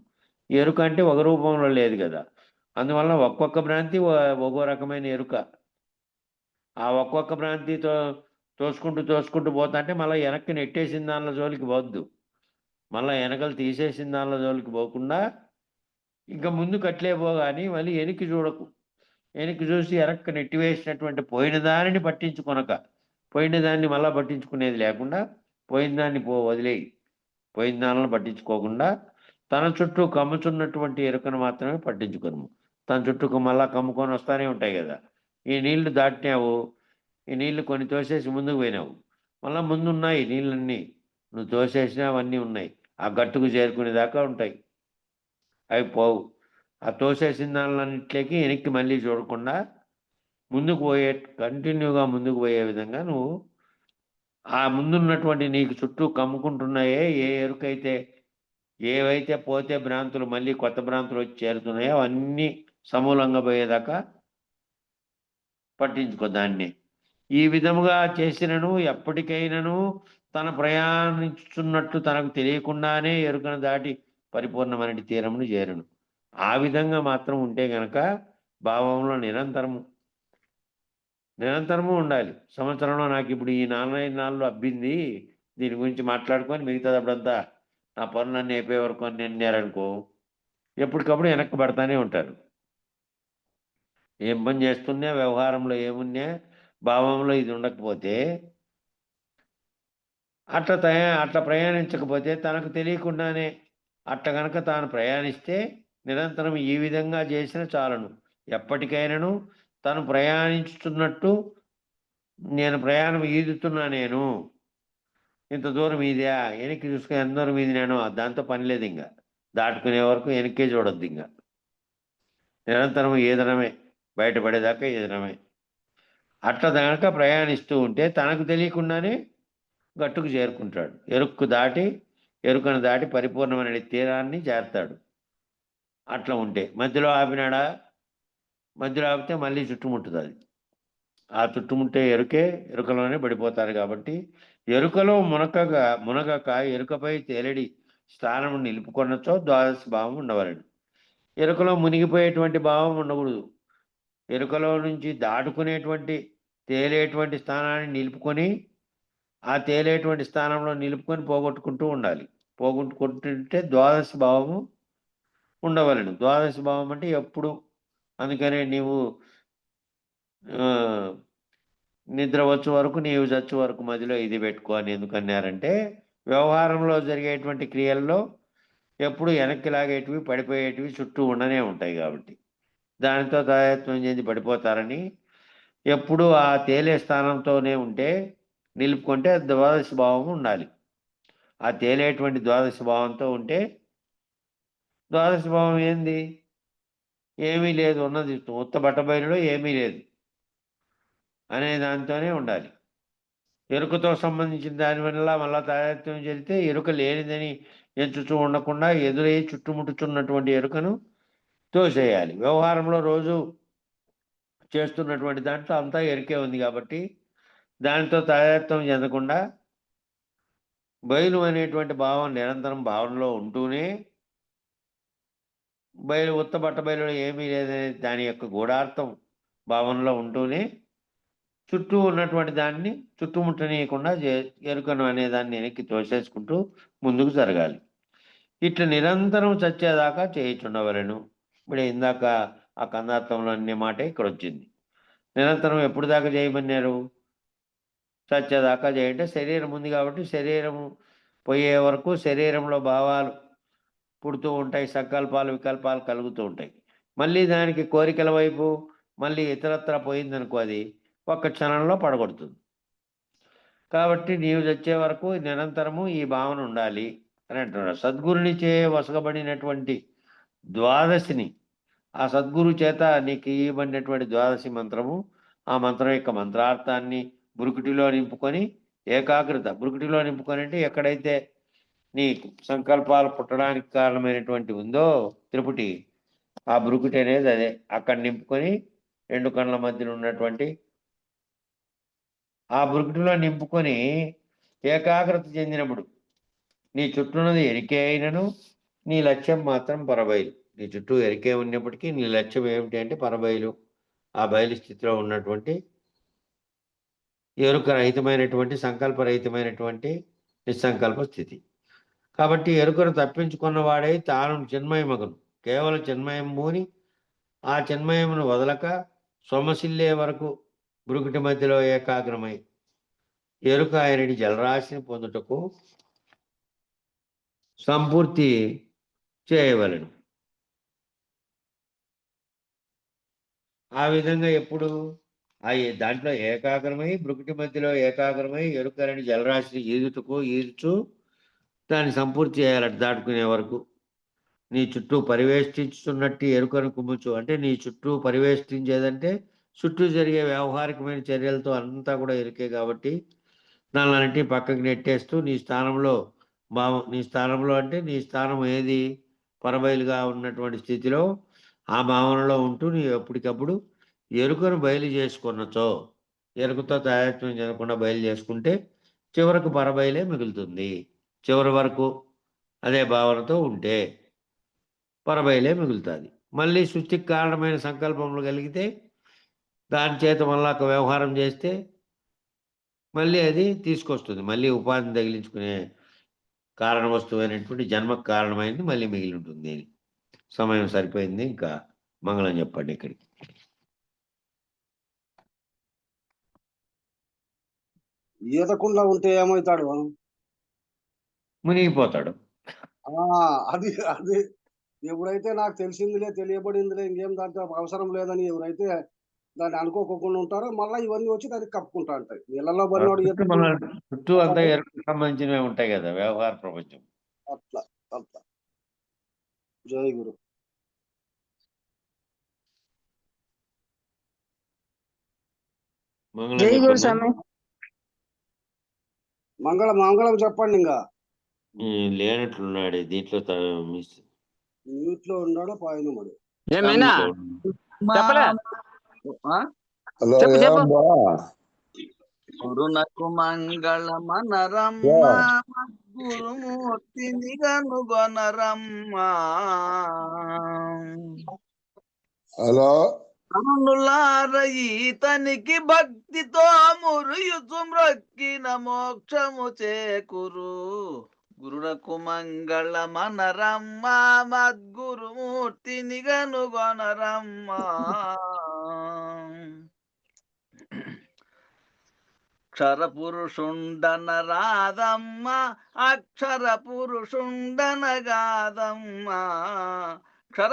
ఎరుక అంటే ఒక రూపంలో లేదు కదా, అందువల్ల ఒక్కొక్క భ్రాంతి ఒక్కో రకమైన ఎరుక. ఆ ఒక్కొక్క భ్రాంతితో తోసుకుంటూ పోతా అంటే మళ్ళీ వెనక్కి నెట్టేసిన దానిలో జోలికి పోద్దు, మళ్ళీ వెనకలు తీసేసిన దానిలో జోలికి పోకుండా ఇంకా ముందుకు అట్లే పోగాని మళ్ళీ వెనక్కి చూడకు. వెనక్కి చూసి వెనక్కి నెట్టివేసినటువంటి పోయిన దానిని పట్టించుకొనక, పోయిన దాన్ని మళ్ళీ పట్టించుకునేది లేకుండా పోయిన దాన్ని వదిలేయి, పోయిన దానిని పట్టించుకోకుండా తన చుట్టూ కమ్ముచున్నటువంటి ఎరుకను మాత్రమే పట్టించుకోను. తన చుట్టూ మళ్ళా కమ్ముకొని వస్తూనే ఉంటాయి కదా. ఈ నీళ్లు దాటినావు, ఈ నీళ్లు కొన్ని తోసేసి ముందుకు పోయినావు, మళ్ళీ ముందున్నాయి నీళ్ళన్నీ, నువ్వు తోసేసినా అవన్నీ ఉన్నాయి, ఆ గట్టుకు చేరుకునేదాకా ఉంటాయి, అవి పోవు. ఆ తోసేసిన దానిలన్నింటికి వెనక్కి మళ్ళీ చూడకుండా ముందుకు కంటిన్యూగా ముందుకు పోయే విధంగా నువ్వు ఆ ముందున్నటువంటి నీకు చుట్టూ కమ్ముకుంటున్నాయే ఏ ఎరుకైతే ఏవైతే పోతే భ్రాంతులు మళ్ళీ కొత్త భ్రాంతులు వచ్చి చేరుతున్నాయో అవన్నీ సమూలంగా పోయేదాకా పట్టించుకో దాన్ని. ఈ విధముగా చేసినను ఎప్పటికైనాను తన ప్రయాణించుతున్నట్టు తనకు తెలియకుండానే ఎరుకను దాటి పరిపూర్ణమైన తీరమును చేరును. ఆ విధంగా మాత్రం ఉంటే గనక భావంలో నిరంతరము ఉండాలి. సంవత్సరంలో నాకు ఇప్పుడు ఈ 4 నాళ్ళు అబ్బింది, దీని గురించి మాట్లాడుకొని మిగతాదప్పుడంతా నా పనులన్నీ అయిపోయే వరకు అని నిన్నారనుకో, ఎప్పటికప్పుడు వెనక్కి పడతానే ఉంటారు. ఏం పని చేస్తున్నా, వ్యవహారంలో ఏమున్నా, భావంలో ఇది ఉండకపోతే, అట్లా ప్రయాణించకపోతే తనకు తెలియకుండానే అట్లా కనుక తాను ప్రయాణిస్తే నిరంతరం ఈ విధంగా చేసిన చాలను. ఎప్పటికైనాను తను ప్రయాణించుతున్నట్టు నేను ప్రయాణం ఈదుతున్నా, నేను ఇంత దూరం ఈదా, వెనక్కి చూసుకుని ఎంత దూరం ఈదినాను, దాంతో పని లేదు. ఇంకా దాటుకునే వరకు వెనక్కే చూడొద్దు, ఇంకా నిరంతరం ఈదడమే, బయటపడేదాకా ఈదడమే. అట్లా కనుక ప్రయాణిస్తూ ఉంటే తనకు తెలియకుండానే గట్టుకు చేరుకుంటాడు. ఎరుకను దాటి పరిపూర్ణమైన తీరాన్ని చేరుతాడు. అట్లా ఉంటే మధ్యలో ఆపినాడా, మధ్యలో ఆపితే మళ్ళీ చుట్టుముట్టుతుంది. ఆ చుట్టుముట్టే ఎరుకే ఎరుకలోనే పడిపోతారు కాబట్టి ఎరుకలో మునగక ఎరుకపై తేలిడి స్థానం నిలుపుకొనచో ద్వాదశ భావం ఉండవలెను. ఎరుకలో మునిగిపోయేటువంటి భావం ఉండకూడదు. ఎరుకలో నుంచి దాటుకునేటువంటి తేలేటువంటి స్థానాన్ని నిలుపుకొని ఆ తేలేటువంటి స్థానంలో నిలుపుకొని పోగొట్టుకుంటూ ఉండాలి. పోగొట్టుకుంటుంటే ద్వాదశ భావము ఉండవలెను. ద్వాదశ భావం అంటే ఎప్పుడు, అందుకనే నీవు నిద్ర వచ్చే వరకు నీవు చచ్చే వరకు మధ్యలో ఇది పెట్టుకో అని ఎందుకన్నారంటే, వ్యవహారంలో జరిగేటువంటి క్రియల్లో ఎప్పుడు వెనక్కి లాగేటివి పడిపోయేటివి చుట్టూ ఉండనే ఉంటాయి కాబట్టి దానితో తాయత్వం చెంది పడిపోతారని ఎప్పుడు ఆ తేలే స్థానంతోనే ఉంటే నిలుపుకుంటే ద్వాదశ భావం ఉండాలి. ఆ తేలేటువంటి ద్వాదశ భావంతో ఉంటే ద్వాదశ భావం ఏంది? ఏమీ లేదు, ఉన్నది ఉత్త బట్టబయలులో ఏమీ లేదు అనే దాంతోనే ఉండాలి. ఎరుకతో సంబంధించిన దానివల్ల మళ్ళా తాదాత్మ్యం జరిగితే ఎరుక లేనిదని ఎంచుతూ ఉండకుండా ఎదురై చుట్టుముట్టుతున్నటువంటి ఎరుకను తోసేయాలి. వ్యవహారంలో రోజు చేస్తున్నటువంటి దాంట్లో అంతా ఎరుకే ఉంది కాబట్టి దానితో తాదాత్మ్యం చెందకుండా బయలు అనేటువంటి భావం నిరంతరం భావనలో ఉంటూనే ఉత్త బట్ట బయలులో ఏమీ లేదనే దాని యొక్క గూఢార్థం భావనలో ఉంటూనే చుట్టూ ఉన్నటువంటి దాన్ని చుట్టుముట్టనీయకుండా ఎరుకను అనే దాన్ని వెనక్కి తోసేసుకుంటూ ముందుకు జరగాలి. ఇట్లా నిరంతరం చచ్చేదాకా చేయించుండవలను. ఇప్పుడు ఇందాక ఆ కందార్థంలో అనే మాట ఇక్కడ వచ్చింది. నిరంతరం ఎప్పుడు దాకా చేయమన్నారు? చచ్చేదాకా చేయంటే శరీరం ఉంది కాబట్టి శరీరము పోయే వరకు శరీరంలో భావాలు పుడుతూ ఉంటాయి, సంకల్పాలు వికల్పాలు కలుగుతూ ఉంటాయి. మళ్ళీ దానికి కోరికల వైపు మళ్ళీ ఇతరత్ర పోయిందనుకో అది ఒక్క క్షణంలో పడగొడుతుంది. కాబట్టి నీవు చచ్చే వరకు నిరంతరము ఈ భావన ఉండాలి అని అంటున్నాడు. సద్గురునిచే వసగబడినటువంటి ద్వాదశిని, ఆ సద్గురు చేత నీకు ఇవ్వబడినటువంటి ద్వాదశి మంత్రము, ఆ మంత్రం యొక్క మంత్రార్థాన్ని బురుకుటిలో నింపుకొని ఏకాగ్రత బురుకుటిలో నింపుకొని అంటే ఎక్కడైతే నీ సంకల్పాలు పుట్టడానికి కారణమైనటువంటి ఉందో త్రిపుటి, ఆ బురుకుటి అనేది అదే. అక్కడ నింపుకొని రెండు కళ్ళ మధ్యన ఉన్నటువంటి ఆ బురుకుటిలో నింపుకొని ఏకాగ్రత చెందినప్పుడు నీ చుట్టూన్నది ఎరికే అయినను నీ లక్ష్యం మాత్రం పరబయలు. నీ చుట్టూ ఎరికే ఉన్నప్పటికీ నీ లక్ష్యం ఏమిటి అంటే పరబయలు. ఆ బయలు స్థితిలో ఉన్నటువంటి ఎరుక రహితమైనటువంటి సంకల్పరహితమైనటువంటి నిస్సంకల్ప స్థితి. కాబట్టి ఎరుకను తప్పించుకున్నవాడై తాను చిన్మయమగును. కేవలం చిన్మయముని ఆ చిన్మయమును వదలక సొమసిల్లే వరకు బురుకుటి మధ్యలో ఏకాగ్రమై ఎరుక ఆయనటి జలరాశిని పొందుటకు సంపూర్తి చేయవలను. ఆ విధంగా ఎప్పుడు దాంట్లో ఏకాగ్రమై బృకుటి మధ్యలో ఏకాగ్రమై ఎరుకలని జలరాశిని ఈదుచు దాన్ని సంపూర్తి చేయాలట. దాటుకునే వరకు నీ చుట్టూ పరివేష్టించుతున్నట్టు ఎరుకను కుమ్ముచు, అంటే నీ చుట్టూ పరివేష్టించేదంటే చుట్టూ జరిగే వ్యవహారికమైన చర్యలతో అంతా కూడా ఎరుకే కాబట్టి దానిలాంటి పక్కకి నెట్టేస్తూ నీ స్థానంలో నీ స్థానంలో అంటే నీ స్థానం ఏది పరబయలుగా ఉన్నటువంటి స్థితిలో ఆ భావనలో ఉంటూ నీ ఎప్పటికప్పుడు ఎరుకను బయలు చేసుకున్నచో, ఎరుకతో తాదాత్మ్యం చెందకుండా బయలు చేసుకుంటే చివరకు పరబయలే మిగులుతుంది. చివరి వరకు అదే భావనతో ఉంటే పరబయలే మిగులుతుంది. మళ్ళీ సృష్టికి కారణమైన సంకల్పములు కలిగితే దాని చేత మళ్ళా వ్యవహారం చేస్తే మళ్ళీ అది తీసుకొస్తుంది. మళ్ళీ ఉపాధిని తగిలించుకునే కారణ వస్తువైనటువంటి జన్మకు కారణమైంది మళ్ళీ మిగిలి ఉంటుంది. సమయం సరిపోయింది, ఇంకా మంగళం చెప్పండి. ఇక్కడికి ఈతకుండా ఉంటే ఏమవుతాడు? మునిగిపోతాడు. అది అది ఎప్పుడైతే నాకు తెలిసిందిలే తెలియబడిందిలే ఇంకేం దాంట్లో అవసరం లేదని ఎవరైతే దాన్ని అనుకోకుండా ఉంటారో మళ్ళీ ఇవన్నీ వచ్చి దానికి కప్పుకుంటా ఉంటాయి. నీళ్ళలో పడినోడు చుట్టూ అంతా ఎరుకు సంబంధించినవి ఉంటాయి కదా వ్యవహార ప్రపంచం. అట్లా అట్లా. జై గురు. జై గురు స్వామి. మంగళం మంగళం చెప్పండి. ఇంకా లేనట్లున్నాడు దీంట్లో, మ్యూట్ లో ఉన్నాడో పైన మరి ఏమైనా చెప్పలే హలో చెప్పు చెప్పు ఏమబ్బా గురునకు మంగళమనరమ్మ గురుమూర్తిని గనుగొనరమ్మ హలో కనులార ఈతనికి భక్తితో మురియుచు మ్రొక్కిన మోక్షము చేకురు గురునకు మంగళమనరమ్మ మద్గురుమూర్తిని గనుగొనరమ్మ అక్షర పురుషుండన రాదమ్మ అక్షర పురుషుండనగాదమ్మ అక్షర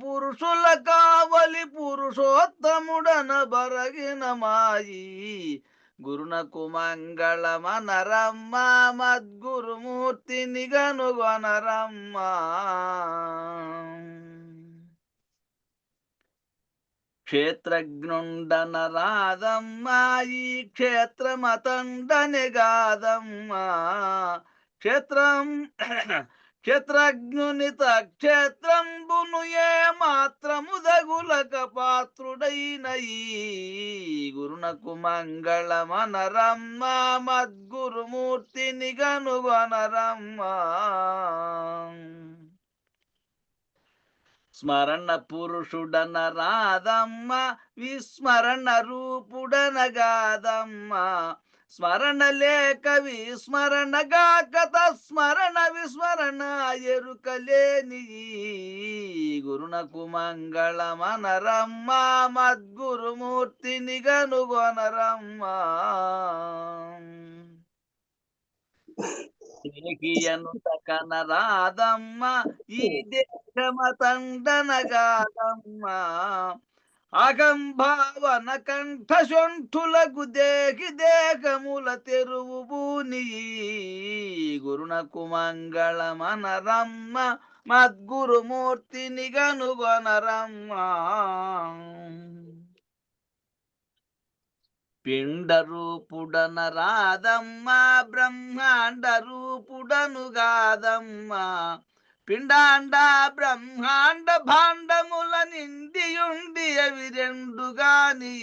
పురుషుల కావలి పురుషోత్తముడన బరగిన మాయి గురునకు మంగళమనరమ్మ మద్గురుమూర్తిని గనుగొనరమ్మ క్షేత్రజ్ఞుండన రాదమ్మ ఈ క్షేత్రమతండని గాదమ్మ క్షేత్రజ్ఞునిత క్షేత్రంబును ఏ మాత్రము దగులక పాత్రుడైన ఈ గురునకు మంగళమనరమ్మ మద్గురుమూర్తిని గనుగొనరమ్మ స్మరణ పురుషుడన రాదమ్మ విస్మరణ రూపుడనగాదమ్మ స్మరణ లేక విస్మరణ గాక తస్మరణ విస్మరణ ఎరుకలేని గురునకు మంగళమనరమ్మ మద్గురుమూర్తిని గనుగొనరమ్మ ఏకియనుటకన రాదమ్మ ఈ దేశమతండనగాదమ్మ అగంభావన కంఠ శొంఠులకు దేహముల తెరువు భూని గురునకు మంగళమనరమ్మ మద్గురుమూర్తిని గనుగొనరమ్మ పిండ రూపుడన రాదమ్మ బ్రహ్మాండ రూపుడను గాదమ్మ పిండాండ బ్రహ్మాండ భాండముల నిండియుండి అవి రెండుగాని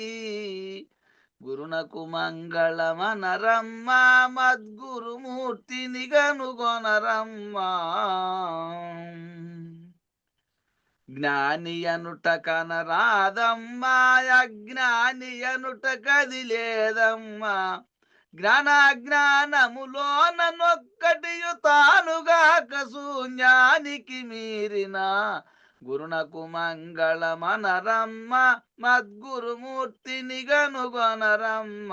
గురునకు మంగళమనరమ్మ మద్గురుమూర్తిని గనుగొనరమ్మ జ్ఞాని అనుట కనరాదమ్మా అజ్ఞాని అనుట కది లేదమ్మా జ్ఞానములోన నొక్కటియు తానుగాక శూన్యానికి మీరిన గురునకు మంగళమనరమ్మ మద్గురుమూర్తిని గనుగొనరమ్మ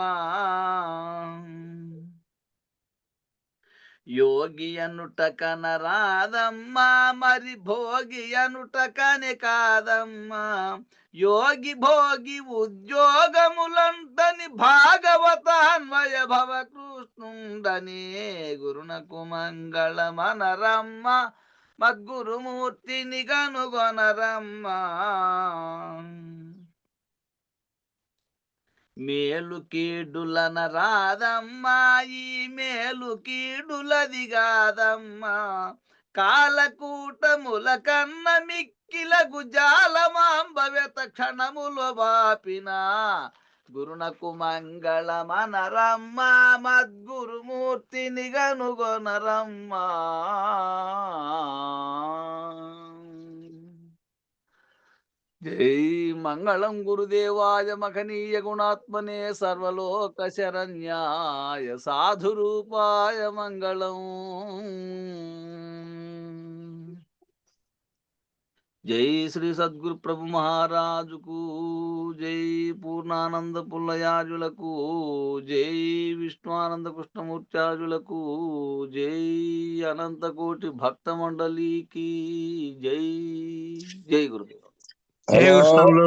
యోగి అనుట కనరాదమ్మా మరి భోగి అనుట కని కాదమ్మా యోగి భోగి ఉద్యోగములంటని భాగవతాన్వయ భవ కృష్ణుండని గురునకు మంగళమనరమ్మ మద్గురుమూర్తిని గనుగొనరమ్మ మేలు కీడులన రాదమ్మా ఈ మేలు కీడులది కాదమ్మా కాలకూటముల కన్న మిక్కిలకు జాలమాంబవ్యత క్షణములో బాపిన గురునకు మంగళమనరమ్మ మద్గురుమూర్తిని గనుగొనరమ్మ జై మంగళం గురుదేవాయ మహనీయ గుణాత్మనే సర్వలోక శరణ్యాయ సాధురూపాయ మంగళం జై శ్రీ సద్గురు ప్రభు మహారాజుకు జై పూర్ణానంద పుల్లయాజులకు జై విష్ణుఆనంద కృష్ణమూర్త్యాజులకు జై అనంతకోటి భక్త మండలికి జై జై గురుదేవ హలో